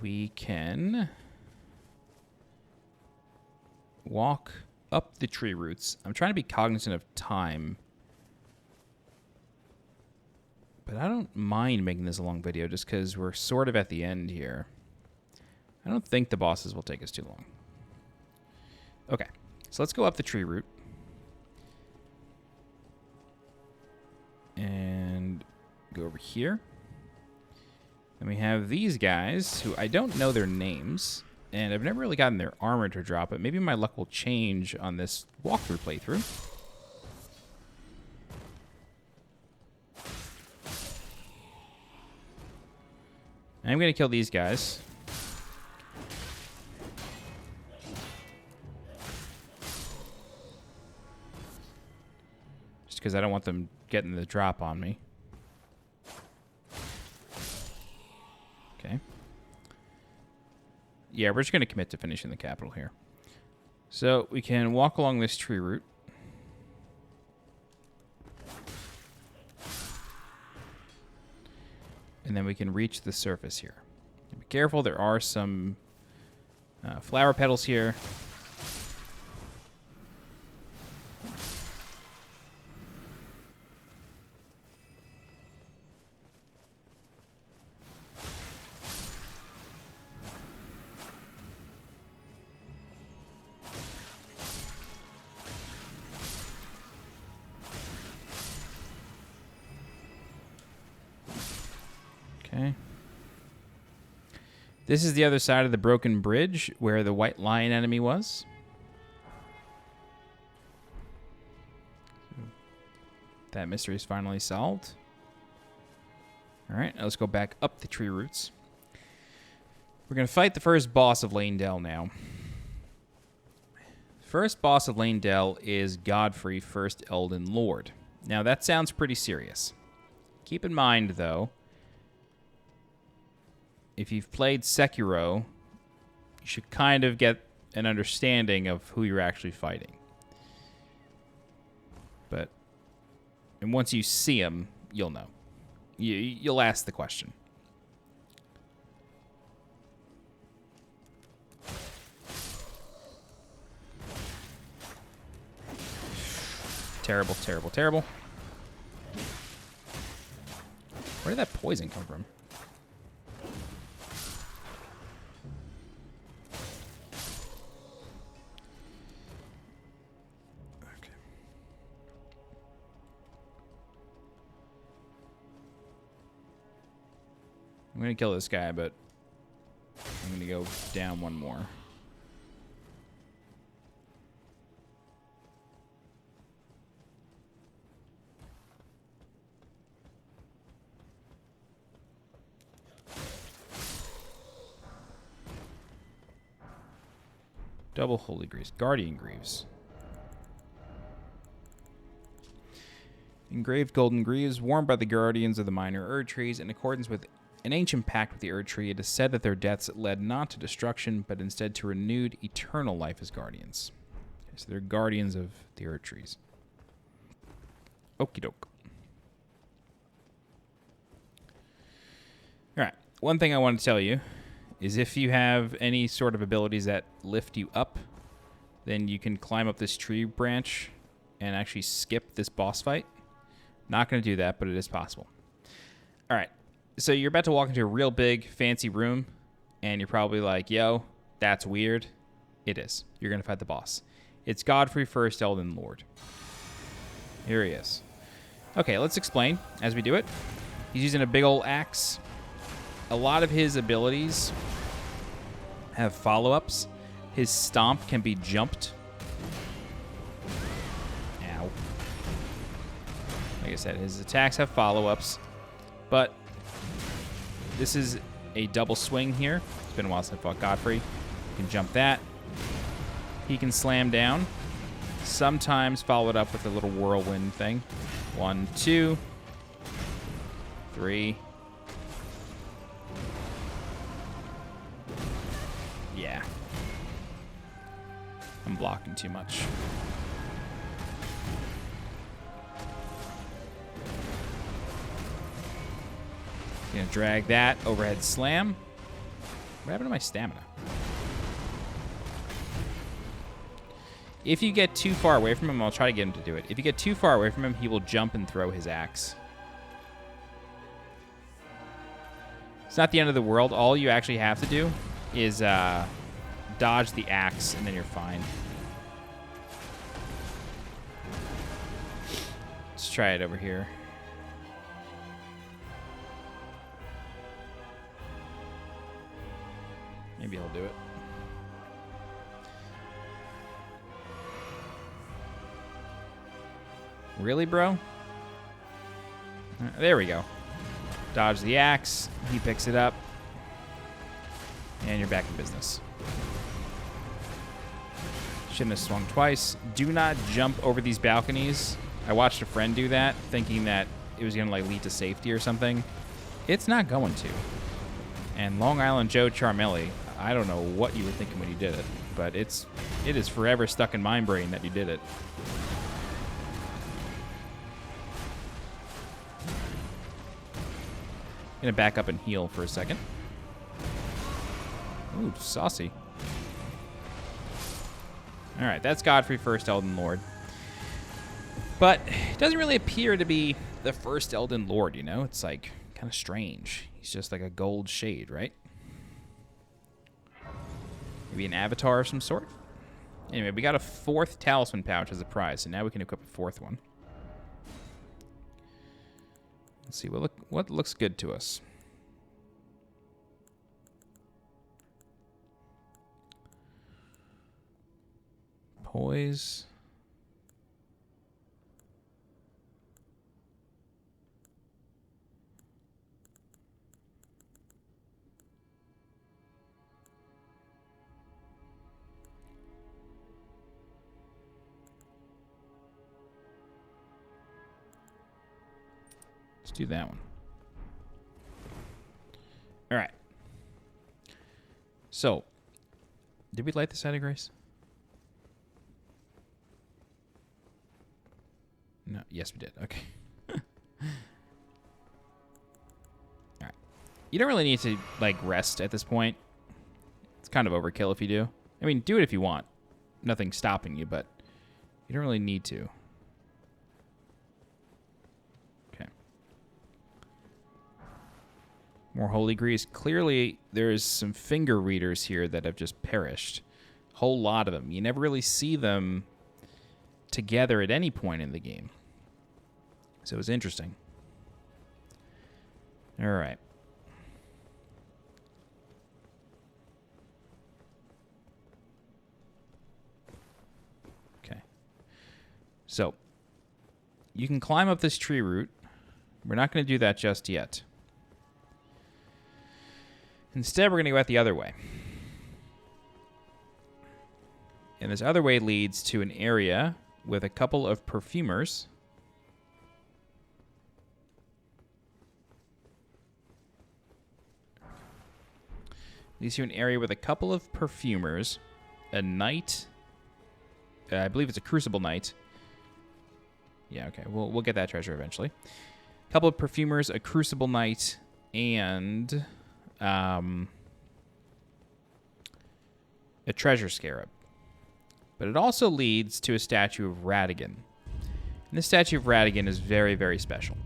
S1: we can walk up the tree roots. I'm trying to be cognizant of time, but I don't mind making this a long video just because we're sort of at the end here. I don't think the bosses will take us too long. Okay, so let's go up the tree root. And go over here. And we have these guys who I don't know their names. And I've never really gotten their armor to drop, but maybe my luck will change on this walkthrough playthrough. I'm going to kill these guys. Just because I don't want them getting the drop on me. Okay. Yeah, we're just going to commit to finishing the capital here. So we can walk along this tree route. And then we can reach the surface here. Be careful, there are some flower petals here. Okay. This is the other side of the broken bridge where the white lion enemy was. That mystery is finally solved. All right, now let's go back up the tree roots. We're going to fight the first boss of Leyndell now. First boss of Leyndell is Godfrey, first Elden Lord. Now, that sounds pretty serious. Keep in mind, though, if you've played Sekiro, you should kind of get an understanding of who you're actually fighting. And once you see him, you'll know. You'll ask the question. Terrible, terrible, terrible. Where did that poison come from? going to kill this guy, but I'm going to go down one more. Double Holy Greaves. Guardian Greaves. Engraved golden greaves, worn by the guardians of the minor Erdtrees. In accordance with an ancient pact with the Erdtree, it is said that their deaths led not to destruction, but instead to renewed eternal life as guardians. Okay, so they're guardians of the Erdtrees. Okie doke. Alright, one thing I want to tell you is if you have any sort of abilities that lift you up, then you can climb up this tree branch and actually skip this boss fight. Not going to do that, but it is possible. All right, so you're about to walk into a real big, fancy room, and you're probably like, yo, that's weird. It is. You're going to fight the boss. It's Godfrey, first Elden Lord. Here he is. Okay, let's explain as we do it. He's using a big old axe. A lot of his abilities have follow-ups. His stomp can be jumped. Ow. Like I said, his attacks have follow-ups, but this is a double swing here. It's been a while since I fought Godfrey. You can jump that. He can slam down. Sometimes follow it up with a little whirlwind thing. 1, 2, 3. Yeah. I'm blocking too much. Gonna drag that overhead slam. What happened to my stamina? If you get too far away from him, I'll try to get him to do it. If you get too far away from him, he will jump and throw his axe. It's not the end of the world. All you actually have to do is dodge the axe, and then you're fine. Let's try it over here. Maybe he'll do it. Really, bro? There we go. Dodge the axe. He picks it up. And you're back in business. Shouldn't have swung twice. Do not jump over these balconies. I watched a friend do that, thinking that it was going to like lead to safety or something. It's not going to. And Long Island Joe Charmelli, I don't know what you were thinking when you did it, but it is forever stuck in my brain that you did it. Gonna back up and heal for a second. Ooh, saucy. All right, that's Godfrey, first Elden Lord. But it doesn't really appear to be the first Elden Lord, you know? It's like kind of strange. He's just like a gold shade, right? Maybe an avatar of some sort? Anyway, we got a 4th talisman pouch as a prize, so now we can equip a 4th one. Let's see, what looks good to us? Poise. Let's do that one. All right. So, did we light the side of grace? No. Yes, we did. Okay. All right. You don't really need to like rest at this point. It's kind of overkill if you do. I mean, do it if you want. Nothing's stopping you, but you don't really need to. More holy grease. Clearly, there's some finger readers here that have just perished. Whole lot of them. You never really see them together at any point in the game. So it's interesting. All right. So you can climb up this tree root. We're not going to do that just yet. Instead, we're going to go out the other way. And this other way leads to an area with a couple of perfumers. Leads to an area with a couple of perfumers, a knight. I believe it's a crucible knight. Yeah, okay. We'll get that treasure eventually. A couple of perfumers, a crucible knight, and a treasure scarab. But it also leads to a statue of Radagon. And this statue of Radagon is very, very special.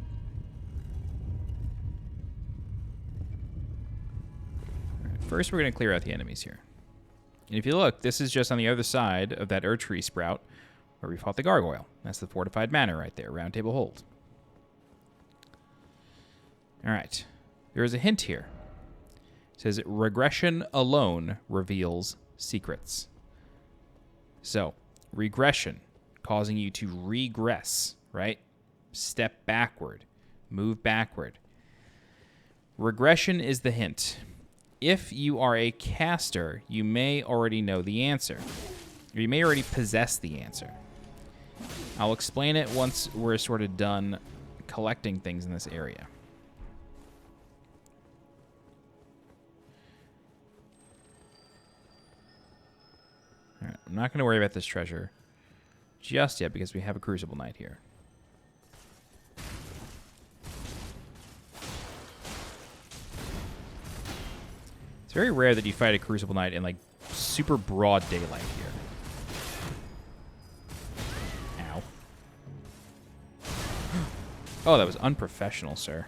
S1: All right, first, we're going to clear out the enemies here. And if you look, this is just on the other side of that Erdtree sprout where we fought the Gargoyle. That's the Fortified Manor right there, Round Table Hold. All right. There is a hint here. It says, regression alone reveals secrets. So, regression, causing you to regress, right? Step backward, move backward. Regression is the hint. If you are a caster, you may already know the answer. Or you may already possess the answer. I'll explain it once we're sort of done collecting things in this area. All right, I'm not going to worry about this treasure just yet because we have a Crucible Knight here. It's very rare that you fight a Crucible Knight in, like, super broad daylight here. Ow. Oh, that was unprofessional, sir.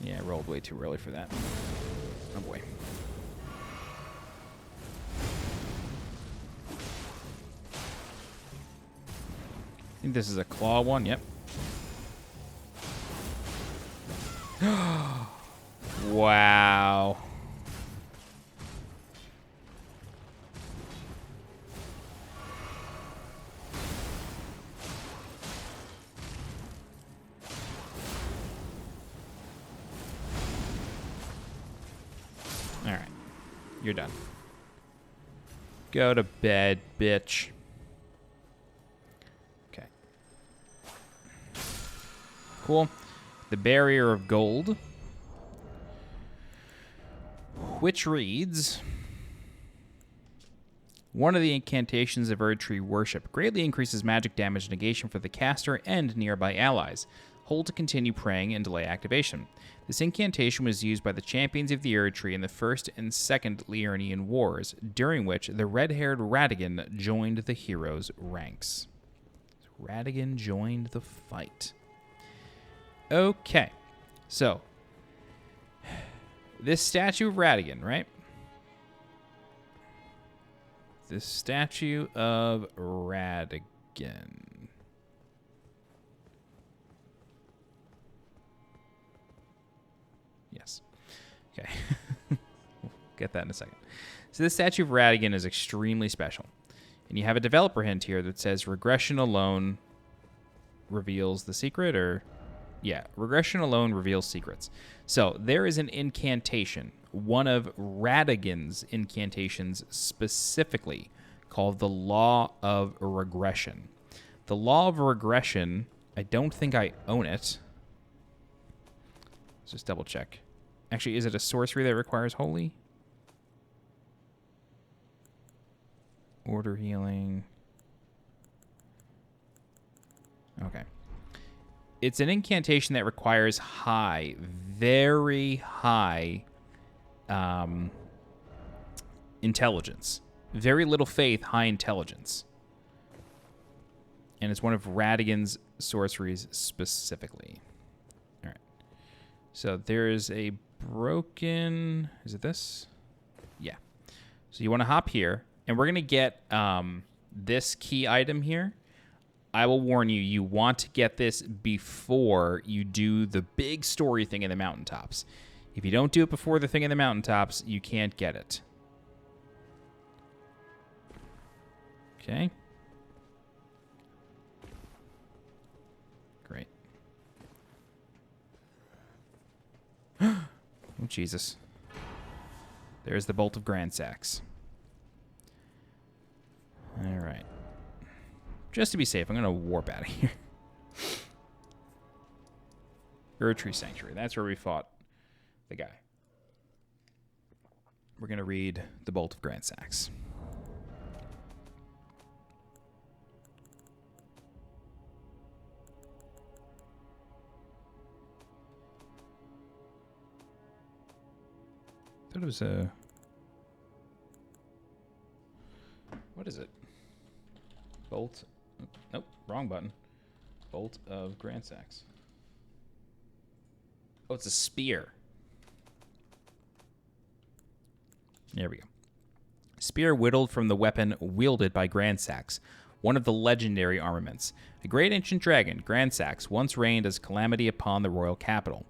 S1: Yeah, I rolled way too early for that. Oh, boy. I think this is a claw one. Yep. Wow. All right. You're done. Go to bed, bitch. Okay. Cool. The Barrier of Gold, which reads, one of the incantations of Erdtree worship greatly increases magic damage negation for the caster and nearby allies. Hold to continue praying and delay activation. This incantation was used by the champions of the Erdtree in the First and Second Liurnian Wars, during which the red-haired Radagon joined the heroes' ranks. So Radagon joined the fight. Okay, so this statue of Radagon, right? This statue of Radagon. Yes. Okay. We'll get that in a second. So this statue of Radagon is extremely special. And you have a developer hint here that says regression alone reveals the secret, or... yeah, regression alone reveals secrets. So there is an incantation, one of Radagon's incantations specifically, called the Law of Regression. The Law of Regression, I don't think I own it. Let's just double check. Actually, is it a sorcery that requires holy? Order healing. Okay. It's an incantation that requires high, very high intelligence. Very little faith, high intelligence. And it's one of Radagon's sorceries specifically. All right. So there is a broken... is it this? Yeah. So you want to hop here, and we're going to get this key item here. I will warn you, you want to get this before you do the big story thing in the mountaintops. If you don't do it before the thing in the mountaintops, you can't get it. Okay. Great. Oh, Jesus. There's the bolt of Gransax. All right. Just to be safe, I'm going to warp out of here. Erdtree Sanctuary. That's where we fought the guy. We're going to read the bolt of Gransax. I thought it was a... What is it? Bolt... Nope, wrong button. Bolt of Gransax. Oh, it's a spear. There we go. Spear whittled from the weapon wielded by Gransax, one of the legendary armaments. A great ancient dragon, Gransax, once reigned as calamity upon the royal capital.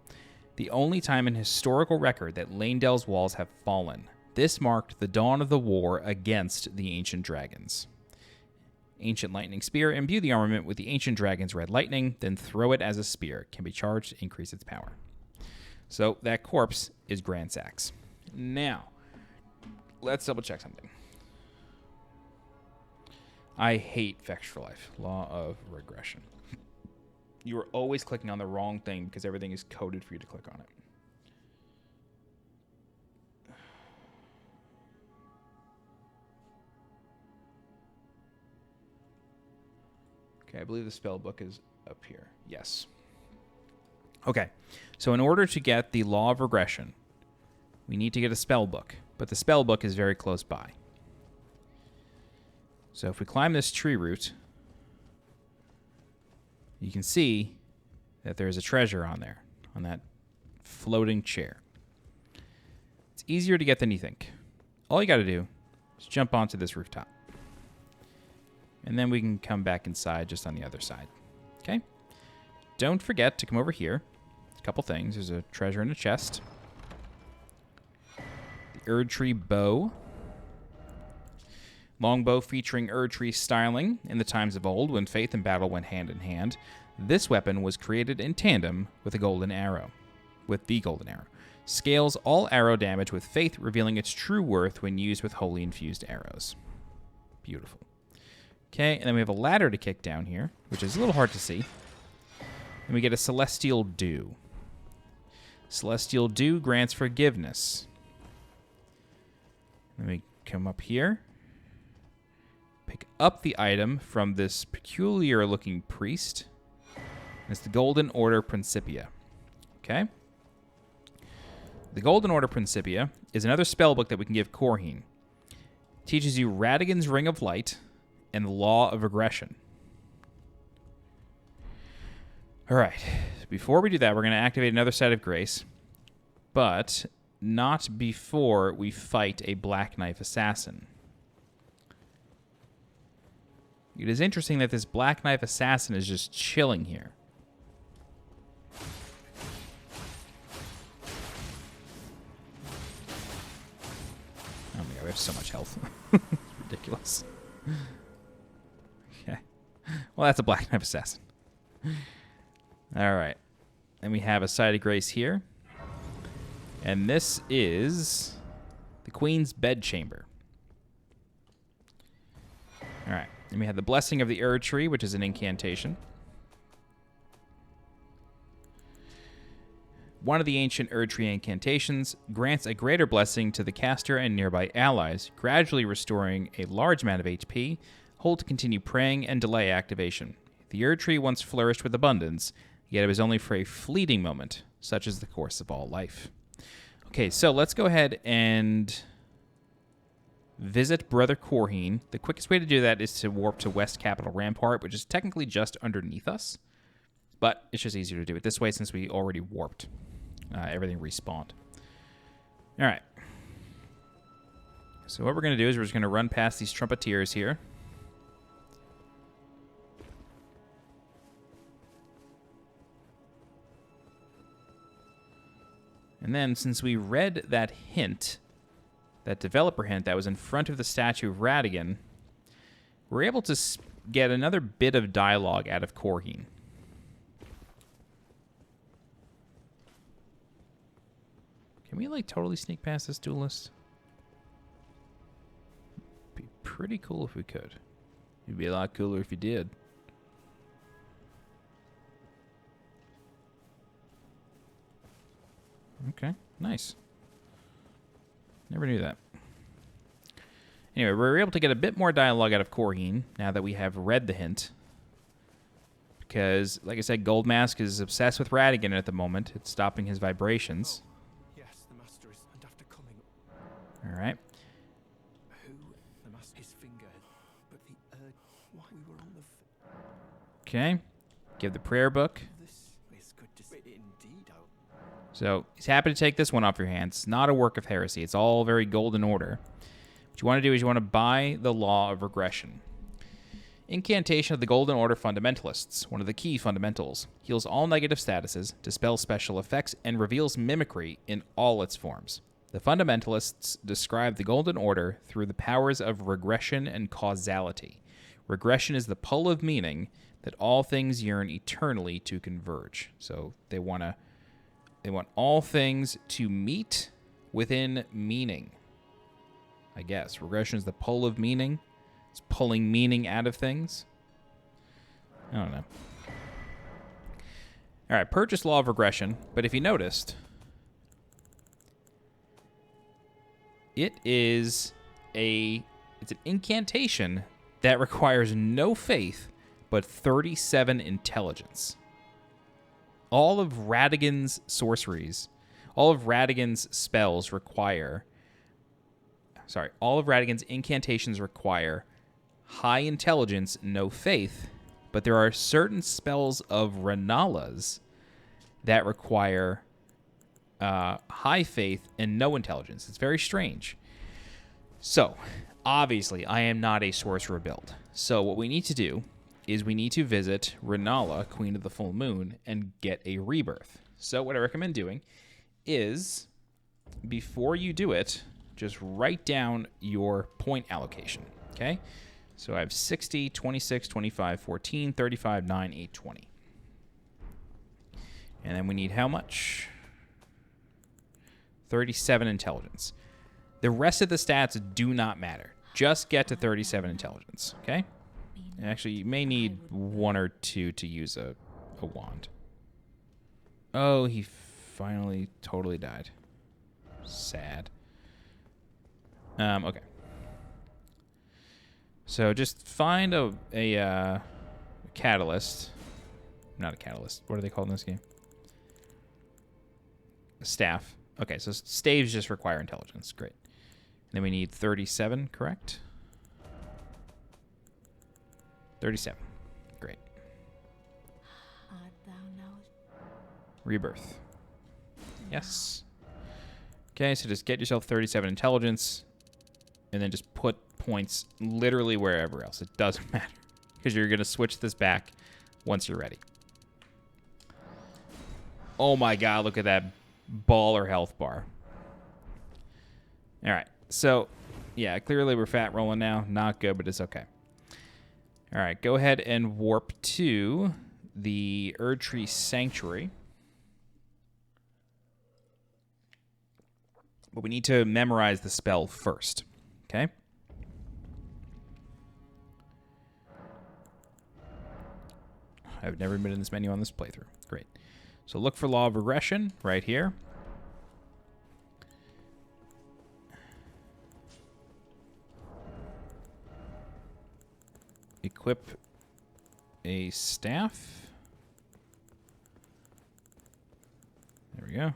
S1: The only time in historical record that Leyndell's walls have fallen. This marked the dawn of the war against the ancient dragons. Ancient lightning spear. Imbue the armament with the ancient dragon's red lightning, then throw it as a spear. Can be charged to increase its power. So that corpse is Gransax. Now, let's double check something. I hate Vex for Life. Law of regression. You are always clicking on the wrong thing because everything is coded for you to click on it. Okay, I believe the spell book is up here. Yes. Okay, so in order to get the Law of Regression, we need to get a spell book, but the spell book is very close by. So if we climb this tree root, you can see that there's a treasure on there, on that floating chair. It's easier to get than you think. All you got to do is jump onto this rooftop. And then we can come back inside just on the other side. Okay? Don't forget to come over here. A couple things. There's a treasure in a chest. The Erdtree bow. Longbow featuring Erdtree styling in the times of old when faith and battle went hand in hand. This weapon was created in tandem with the golden arrow. Scales all arrow damage with faith, revealing its true worth when used with holy infused arrows. Beautiful. Okay, and then we have a ladder to kick down here, which is a little hard to see. And we get a Celestial Dew. Celestial Dew grants forgiveness. Then we come up here. Pick up the item from this peculiar-looking priest. And it's the Golden Order Principia. Okay? The Golden Order Principia is another spellbook that we can give Corheen. It teaches you Radagon's Ring of Light and the Law of Regression. All right. Before we do that, we're going to activate another Site of Grace, but not before we fight a Black Knife Assassin. It is interesting that this Black Knife Assassin is just chilling here. Oh my god, we have so much health. It's ridiculous. Okay. Well, that's a Black Knife Assassin. All right. Then we have a Site of Grace here. And this is the Queen's Bedchamber. All right. And we have the Blessing of the Erdtree, which is an incantation. One of the ancient Erdtree incantations grants a greater blessing to the caster and nearby allies, gradually restoring a large amount of HP. Hold to continue praying and delay activation. The Erdtree once flourished with abundance, yet it was only for a fleeting moment, such is the course of all life. Okay, so let's go ahead and visit Brother Corheen. The quickest way to do that is to warp to West Capital Rampart, which is technically just underneath us. But it's just easier to do it this way since we already warped. Everything respawned. All right. So what we're going to do is we're just going to run past these trumpeters here. And then since we read that hint, that developer hint that was in front of the statue of Radagon, we're able to get another bit of dialogue out of Corheen. Can we, like, totally sneak past this duelist? Be pretty cool if we could. It'd be a lot cooler if you did. Okay, nice. Never knew that. Anyway, we were able to get a bit more dialogue out of Corheen now that we have read the hint. Because, like I said, Goldmask is obsessed with Radagon at the moment. It's stopping his vibrations.
S2: Yes, the master is, and after coming.
S1: All right.
S2: Who? The master's finger. But the why we were on the.
S1: Okay. Give the prayer book.
S2: This is good to see. Indeed.
S1: So he's happy to take this one off your hands. It's not a work of heresy. It's all very golden order. What you want to do is you want to buy the Law of Regression. Incantation of the Golden Order Fundamentalists, one of the key fundamentals, heals all negative statuses, dispels special effects, and reveals mimicry in all its forms. The Fundamentalists describe the Golden Order through the powers of regression and causality. Regression is the pull of meaning that all things yearn eternally to converge. So they want all things to meet within meaning. I guess. Regression is the pull of meaning. It's pulling meaning out of things. I don't know. All right, purchase Law of Regression. But if you noticed, it's an incantation that requires no faith, but 37 intelligence. All of Radagon's sorceries, all of Radagon's spells require... Sorry, all of Radagon's incantations require high intelligence, no faith, but there are certain spells of Renala's that require high faith and no intelligence. It's very strange. So, obviously, I am not a sorcerer build. So what we need to do is we need to visit Renala, Queen of the Full Moon, and get a rebirth. So what I recommend doing is, before you do it, just write down your point allocation, okay? So I have 60, 26, 25, 14, 35, 9, 8, 20. And then we need how much? 37 intelligence. The rest of the stats do not matter. Just get to 37 intelligence, okay? Actually, you may need 1 or 2 to use a wand. Oh, he finally totally died. Sad. Okay. So just find a catalyst. Not a catalyst. What are they called in this game? A staff. Okay, so staves just require intelligence. Great. And then we need 37, correct? 37. Great. Rebirth. Yes. Okay, so just get yourself 37 intelligence, and then just put points literally wherever else. It doesn't matter, because you're going to switch this back once you're ready. Oh my god, look at that baller health bar. All right, so, yeah, clearly we're fat rolling now. Not good, but it's okay. All right, go ahead and warp to the Erdtree Sanctuary. But we need to memorize the spell first, okay? I've never been in this menu on this playthrough. Great. So look for Law of Regression right here. Equip a staff. There we go.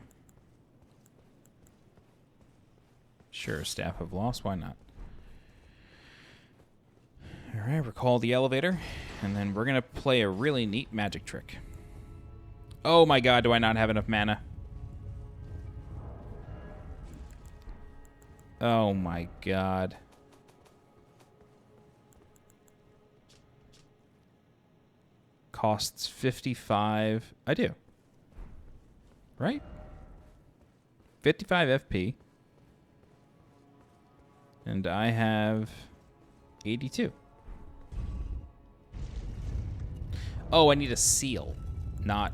S1: Sure, Staff of Loss, why not? Alright, recall the elevator, and then we're going to play a really neat magic trick. Oh my god, do I not have enough mana? Oh my god. Costs 55. I do. Right? 55 FP. And I have 82. Oh, I need a seal, not...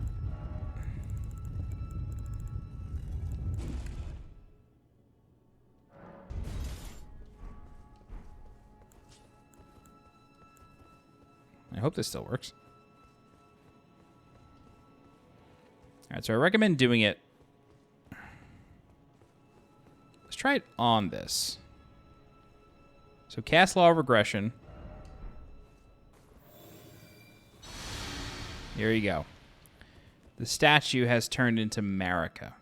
S1: I hope this still works. All right, so I recommend doing it. Let's try it on this. So cast Law of Regression. Here you go. The statue has turned into Marika.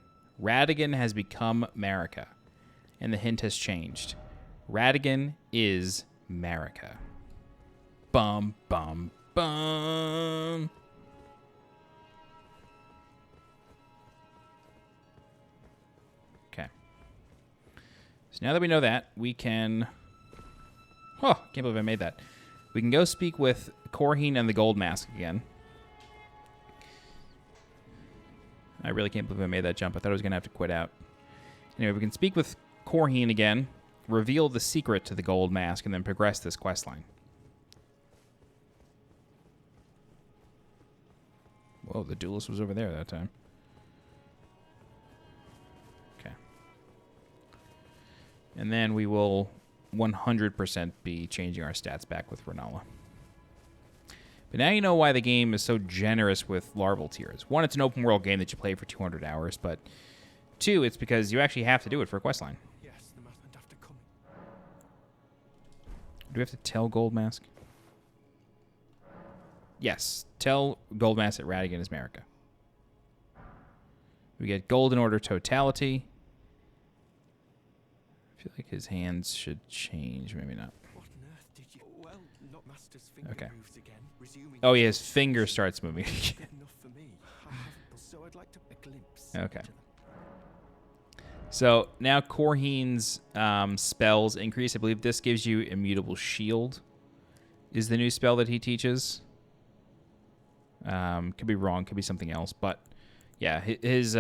S1: Radagon has become Marika. And the hint has changed. Radagon is Marika. Bum, bum, bum. Okay. So now that we know that, we can... Oh, can't believe I made that. We can go speak with Corheen and the Goldmask again. I really can't believe I made that jump. I thought I was going to have to quit out. Anyway, we can speak with Corheen again, reveal the secret to the Goldmask, and then progress this questline. Whoa, the duelist was over there that time. Okay. And then we will 100% be changing our stats back with Rennala. But now you know why the game is so generous with larval tiers. One, it's an open world game that you play for 200 hours, but two, it's because you actually have to do it for a questline.
S2: Yes, the man went after coming.
S1: Do we have to tell Goldmask? Yes, tell Goldmask that Radagon is Marika. We get Golden Order Totality. I feel like his hands should change. Maybe not.
S2: What on earth did you... Well, not Master's finger
S1: Okay.
S2: moves again, resuming...
S1: Oh, yeah, his finger starts moving.
S2: Good enough for me. So I'd like to a glimpse.
S1: Okay. So now Corheen's spells increase. I believe this gives you Immutable Shield is the new spell that he teaches. Could be wrong, could be something else, but yeah, his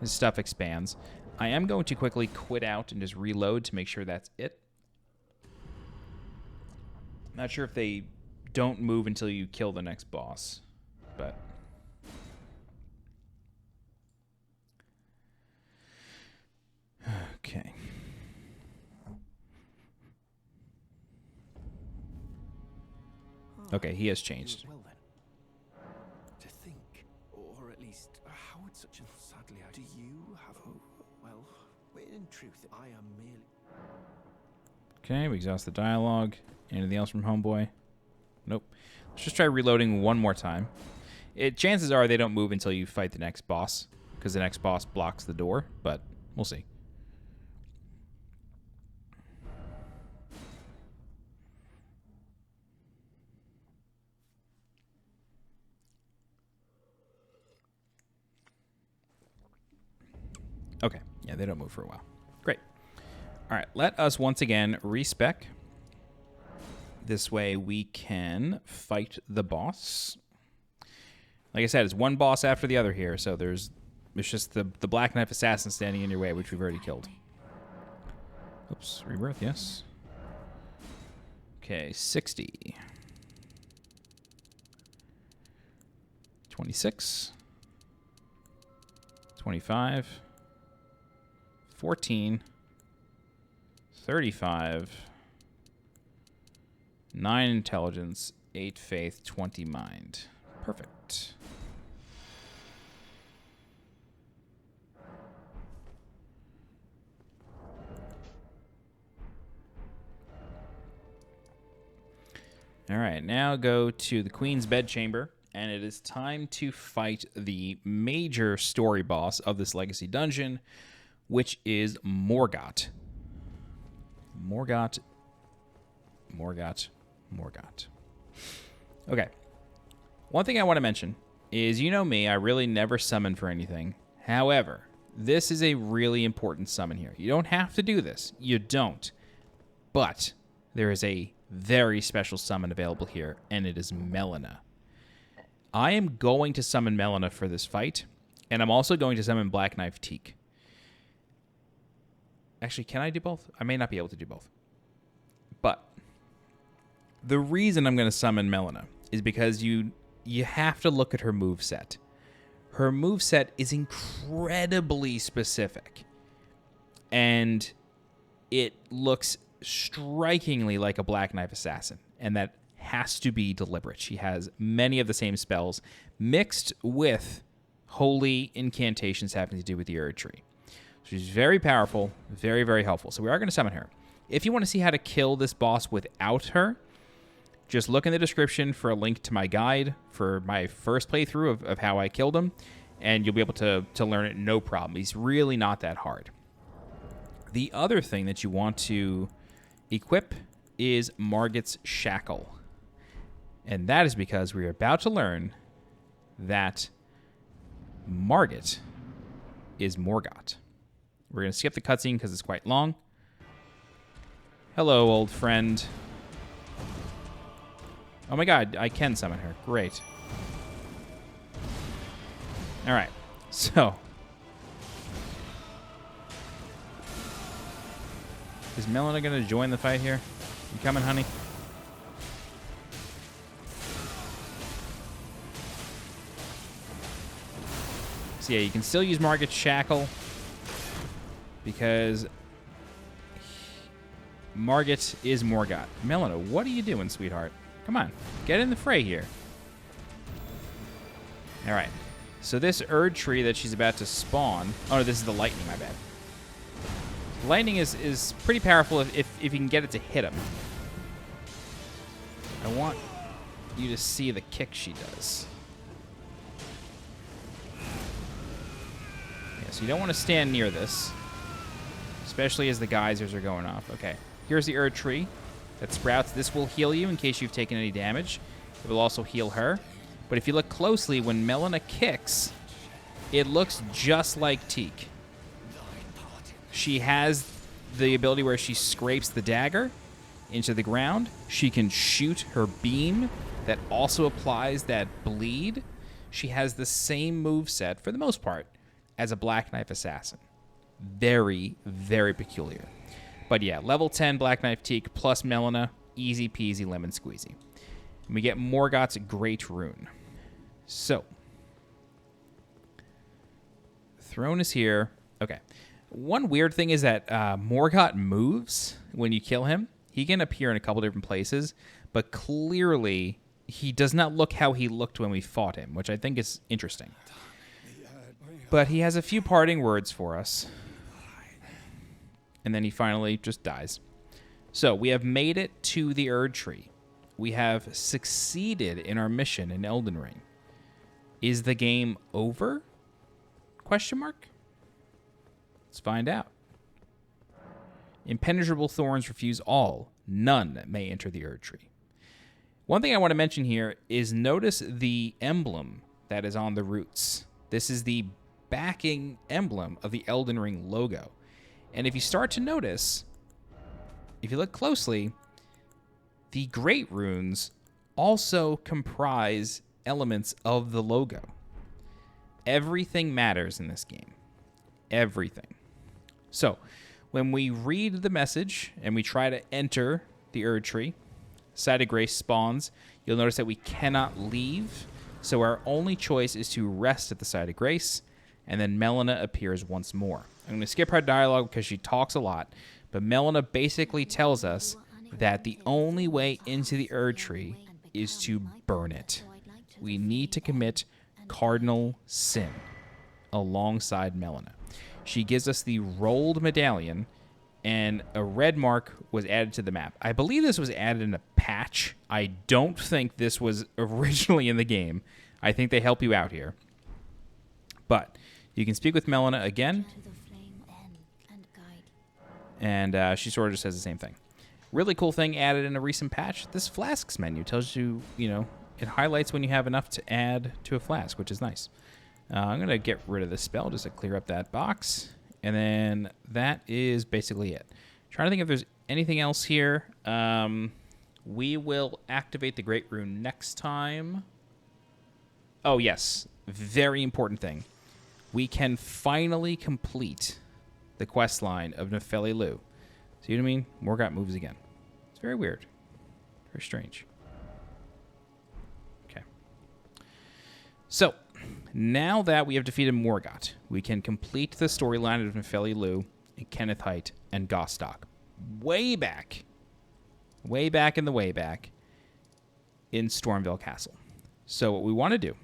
S1: stuff expands. I am going to quickly quit out and just reload to make sure that's it. Not sure if they don't move until you kill the next boss, but... Okay. Okay, he has changed.
S2: Well then. To think, or at least, how would such a... Sadly, do you have... Well, in truth, I am merely...
S1: Okay, we exhaust the dialogue. Anything else from Homeboy? Nope. Let's just try reloading one more time. Chances are they don't move until you fight the next boss, because the next boss blocks the door, but we'll see. Okay, yeah, they don't move for a while. Great. All right, let us once again respec. This way we can fight the boss. Like I said, it's one boss after the other here, so it's just the Black Knife Assassin standing in your way, which we've already killed. Oops, rebirth, yes. Okay, 60. 26. 25. 14, 35, 9 intelligence, 8 faith, 20 mind. Perfect. All right, now go to the Queen's Bedchamber, and it is time to fight the major story boss of this Legacy dungeon, which is Morgott. Morgott. Okay. One thing I want to mention is, you know me, I really never summon for anything. However, this is a really important summon here. You don't have to do this. You don't. But there is a very special summon available here, and it is Melina. I am going to summon Melina for this fight, and I'm also going to summon Black Knife Teak. Actually, can I do both? I may not be able to do both. But the reason I'm going to summon Melina is because you have to look at her moveset. Her moveset is incredibly specific. And it looks strikingly like a Black Knife Assassin. And that has to be deliberate. She has many of the same spells mixed with holy incantations having to do with the Erdtree. She's very powerful, very, very helpful. So we are going to summon her. If you want to see how to kill this boss without her, just look in the description for a link to my guide for my first playthrough of how I killed him, and you'll be able to learn it no problem. He's really not that hard. The other thing that you want to equip is Morgott's Shackle. And that is because we're about to learn that Morgott is Morgott. We're going to skip the cutscene because it's quite long. Hello, old friend. Oh my god, I can summon her. Great. Alright, so. Is Melina going to join the fight here? You coming, honey? So yeah, you can still use Morgott's Shackle because Morgott is Morgott. Melina, what are you doing, sweetheart? Come on, get in the fray here. All right, so this Erdtree that she's about to spawn. Oh, no, this is the lightning, my bad. Lightning is pretty powerful if you can get it to hit him. I want you to see the kick she does. Yeah, so you don't want to stand near this, especially as the geysers are going off. Okay, here's the Erdtree that sprouts. This will heal you in case you've taken any damage. It will also heal her. But if you look closely, when Melina kicks, it looks just like Teak. She has the ability where she scrapes the dagger into the ground. She can shoot her beam that also applies that bleed. She has the same moveset, for the most part, as a Black Knife Assassin. Very, very peculiar. But yeah, level 10 Black Knife Teak plus Melina, easy peasy lemon squeezy. And we get Morgott's Great Rune. So, throne is here. Okay. One weird thing is that Morgott moves when you kill him. He can appear in a couple different places, but clearly he does not look how he looked when we fought him, which I think is interesting. But he has a few parting words for us. And then he finally just dies. So we have made it to the Erdtree. We have succeeded in our mission in Elden Ring. Is the game over? Question mark? Let's find out. Impenetrable thorns refuse all. None may enter the Erdtree. One thing I want to mention here is notice the emblem that is on the roots. This is the backing emblem of the Elden Ring logo. And if you start to notice, if you look closely, the Great Runes also comprise elements of the logo. Everything matters in this game. Everything. So, when we read the message and we try to enter the Erdtree, Site of Grace spawns. You'll notice that we cannot leave, so our only choice is to rest at the Site of Grace, and then Melina appears once more. I'm going to skip her dialogue because she talks a lot, but Melina basically tells us that the only way into the Erdtree is to burn it. We need to commit cardinal sin alongside Melina. She gives us the rolled medallion, and a red mark was added to the map. I believe this was added in a patch. I don't think this was originally in the game. I think they help you out here. But you can speak with Melina again, and she sort of just says the same thing. Really cool thing added in a recent patch. This flasks menu tells you, it highlights when you have enough to add to a flask, which is nice. I'm going to get rid of this spell just to clear up that box. And then that is basically it. Trying to think if there's anything else here. We will activate the Great Rune next time. Oh, yes. Very important thing. We can finally complete the quest line of Nepheli Loux. See what I mean? Morgott moves again. It's very weird. Very strange. Okay. So, now that we have defeated Morgott, we can complete the storyline of Nepheli Loux and Kenneth, Haight, and Gostoc. Way back in the way back in Stormveil Castle. So what we want to do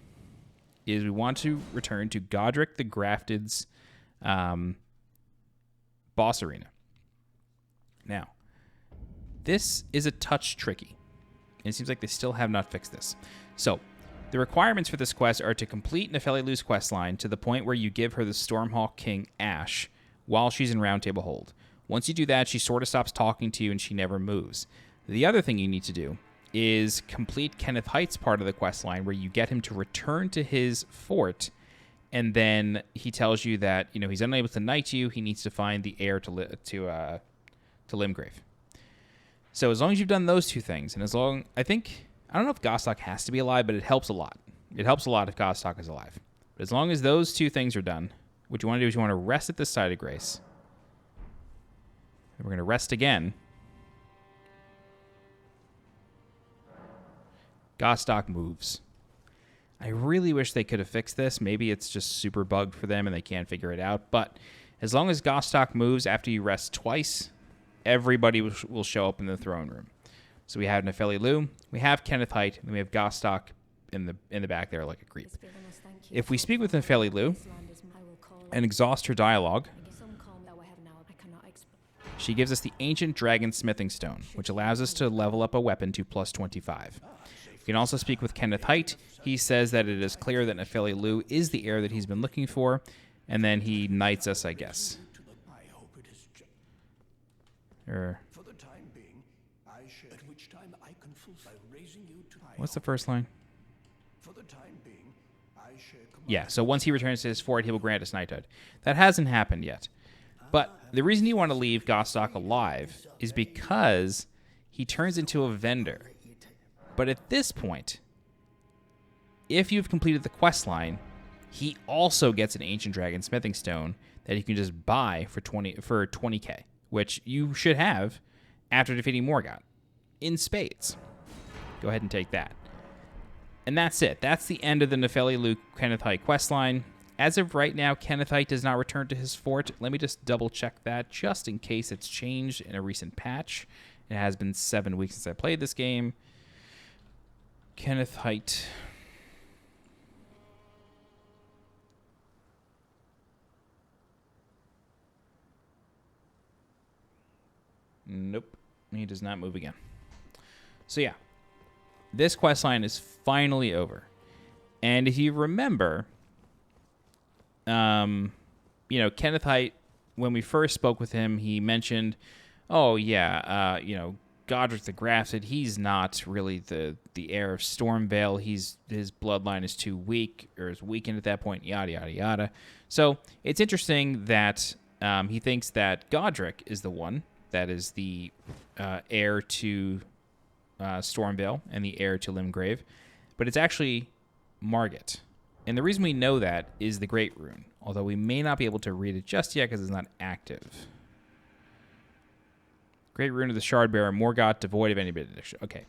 S1: is we want to return to Godric the Grafted's boss arena. Now, this is a touch tricky. And it seems like they still have not fixed this. So, the requirements for this quest are to complete Nepheli Loux's quest line to the point where you give her the Stormhawk King Ash while she's in Round Table Hold. Once you do that, she sort of stops talking to you and she never moves. The other thing you need to do is complete Kenneth Haight's part of the quest line where you get him to return to his fort, and then he tells you that, you know, he's unable to knight you. He needs to find the heir to Limgrave. So as long as you've done those two things, and I don't know if Gostoc has to be alive, but it helps a lot. It helps a lot if Gostoc is alive. But as long as those two things are done, what you want to do is you want to rest at this side of grace. And we're going to rest again. Gostoc moves. I really wish they could have fixed this. Maybe it's just super bugged for them and they can't figure it out. But as long as Gostoc moves after you rest twice, everybody will show up in the throne room. So we have Nepheli Loux, we have Kenneth Haight, and we have Gostoc in the back there like a creep. If we speak with Nepheli Loux and exhaust her dialogue, she gives us the Ancient Dragon Smithing Stone, which allows us to level up a weapon to plus 25. We can also speak with Kenneth Haight. He says that it is clear that Nepheli Loux is the heir that he's been looking for, and then he knights us, I guess. What's the first line? Yeah, so once he returns to his fort, he will grant us knighthood. That hasn't happened yet. But the reason you want to leave Gostoc alive is because he turns into a vendor. But at this point, if you've completed the quest line, he also gets an Ancient Dragon Smithing Stone that you can just buy for 20k, which you should have after defeating Morgott in spades. Go ahead and take that. And that's it. That's the end of the Nepheli Loux Kenneth Haight questline. As of right now, Kenneth Haight does not return to his fort. Let me just double check that just in case it's changed in a recent patch. It has been 7 weeks since I played this game. Kenneth Haight. Nope. He does not move again. So yeah. This questline is finally over. And if you remember, Kenneth Haight, when we first spoke with him, he mentioned, Godric the Grafted, he's not really the heir of Stormveil. His bloodline is too weak, or is weakened at that point, yada, yada, yada. So it's interesting that he thinks that Godric is the one that is the heir to Stormveil and the heir to Limgrave, but it's actually Morgott. And the reason we know that is the Great Rune, although we may not be able to read it just yet because it's not active. Great Rune of the Shardbearer, Morgott, devoid of any benediction. Okay,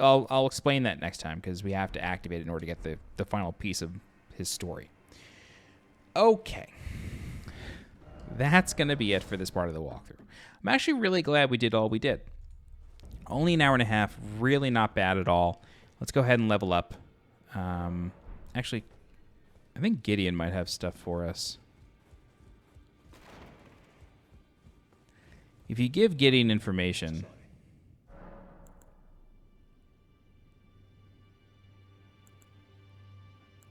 S1: I'll explain that next time because we have to activate it in order to get the final piece of his story. Okay, that's going to be it for this part of the walkthrough. I'm actually really glad we did all we did. Only an hour and a half, really not bad at all. Let's go ahead and level up. Actually, I think Gideon might have stuff for us. If you give Gideon information...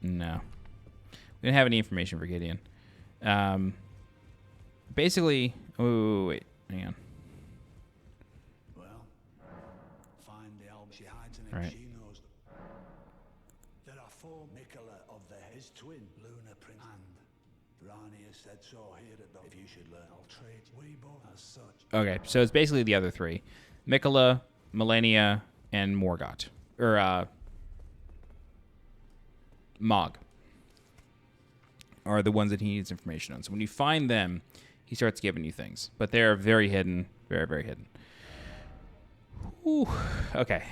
S1: No. We don't have any information for Gideon. Basically... Oh, wait. Hang on. All right.
S3: She knows there are 4 Mikola of his twin, Luna Prince, and Rani has said so here at the. If you should learn, I'll trade we both as such.
S1: Okay, so it's basically the other 3: Mikola, Millennia, and Morgott, or Mog, are the ones that he needs information on. So when you find them, he starts giving you things. But they're very hidden. Very, very hidden. Ooh, okay.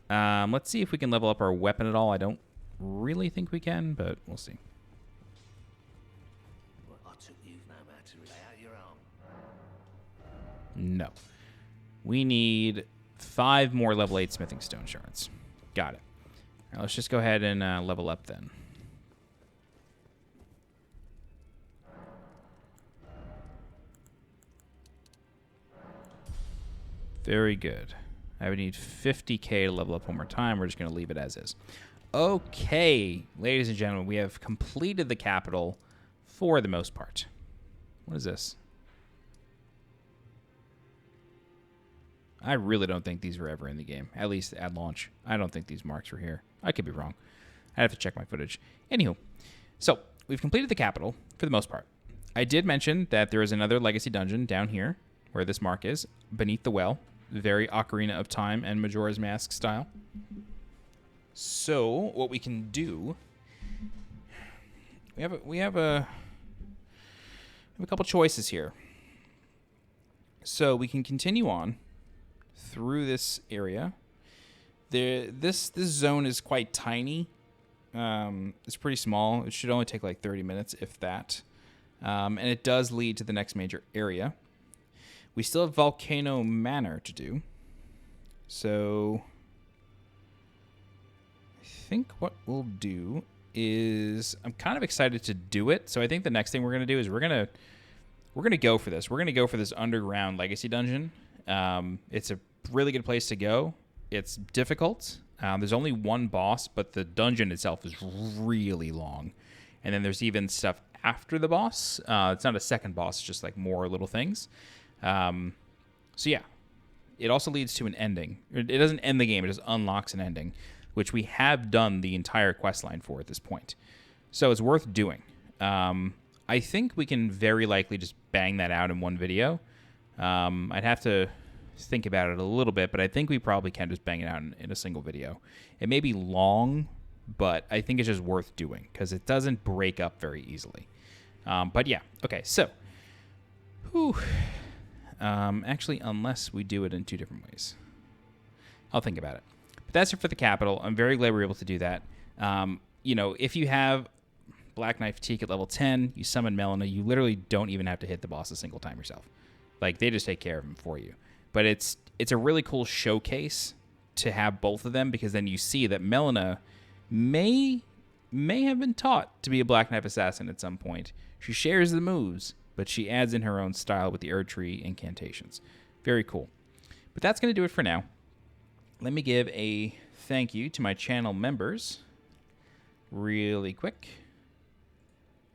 S1: Let's see if we can level up our weapon at all. I don't really think we can, but we'll see.
S4: Well, I took you no matter lay out your arm.
S1: No. We need 5 more level 8 smithing stone shards. Got it. All right, let's just go ahead and level up then. Very good. I would need 50k to level up one more time. We're just going to leave it as is. Okay, ladies and gentlemen, we have completed the capital for the most part. What is this? I really don't think these were ever in the game, at least at launch. I don't think these marks were here. I could be wrong. I'd have to check my footage. Anywho, so we've completed the capital for the most part. I did mention that there is another legacy dungeon down here where this mark is, beneath the well. Very Ocarina of Time and Majora's Mask style. So what we can do, we have a couple choices here. So we can continue on through this area. This zone is quite tiny. It's pretty small. It should only take like 30 minutes, if that. And it does lead to the next major area. We still have Volcano Manor to do. So I think what we'll do is, I'm kind of excited to do it. So I think the next thing we're going to do is we're going to go for this. We're going to go for this underground legacy dungeon. It's a really good place to go. It's difficult. There's only one boss, but the dungeon itself is really long. And then there's even stuff after the boss. It's not a second boss, it's just like more little things. So yeah, it also leads to an ending. It doesn't end the game, it just unlocks an ending, which we have done the entire questline for at this point. So it's worth doing. I think we can very likely just bang that out in one video. I'd have to think about it a little bit, but I think we probably can just bang it out in a single video. It may be long, but I think it's just worth doing because it doesn't break up very easily. But yeah, okay, so whew. Actually, unless we do it in 2 different ways. I'll think about it. But that's it for the capital. I'm very glad we were able to do that. You know, if you have Black Knight Fatigue at level 10, you summon Melina, you literally don't even have to hit the boss a single time yourself. Like, they just take care of him for you. But it's a really cool showcase to have both of them, because then you see that Melina may have been taught to be a Black Knight assassin at some point. She shares the moves, but she adds in her own style with the Erdtree incantations. Very cool. But that's going to do it for now. Let me give a thank you to my channel members really quick.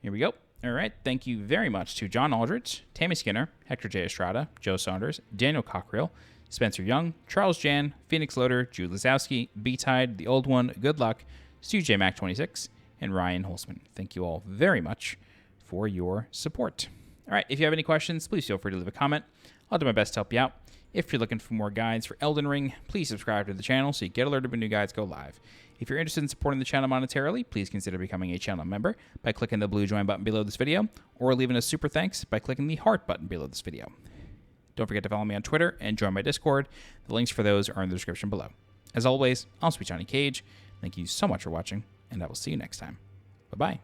S1: Here we go. All right. Thank you very much to John Aldrich, Tammy Skinner, Hector J. Estrada, Joe Saunders, Daniel Cockerill, Spencer Young, Charles Jan, Phoenix Loader, Jude Lazowski, B-Tide, The Old One, Good Luck, Stu J. Mac 26, and Ryan Holzman. Thank you all very much for your support. All right, if you have any questions, please feel free to leave a comment. I'll do my best to help you out. If you're looking for more guides for Elden Ring, please subscribe to the channel so you get alerted when new guides go live. If you're interested in supporting the channel monetarily, please consider becoming a channel member by clicking the blue join button below this video, or leaving a super thanks by clicking the heart button below this video. Don't forget to follow me on Twitter and join my Discord. The links for those are in the description below. As always, I'm Sweet Johnny Cage. Thank you so much for watching, and I will see you next time. Bye-bye.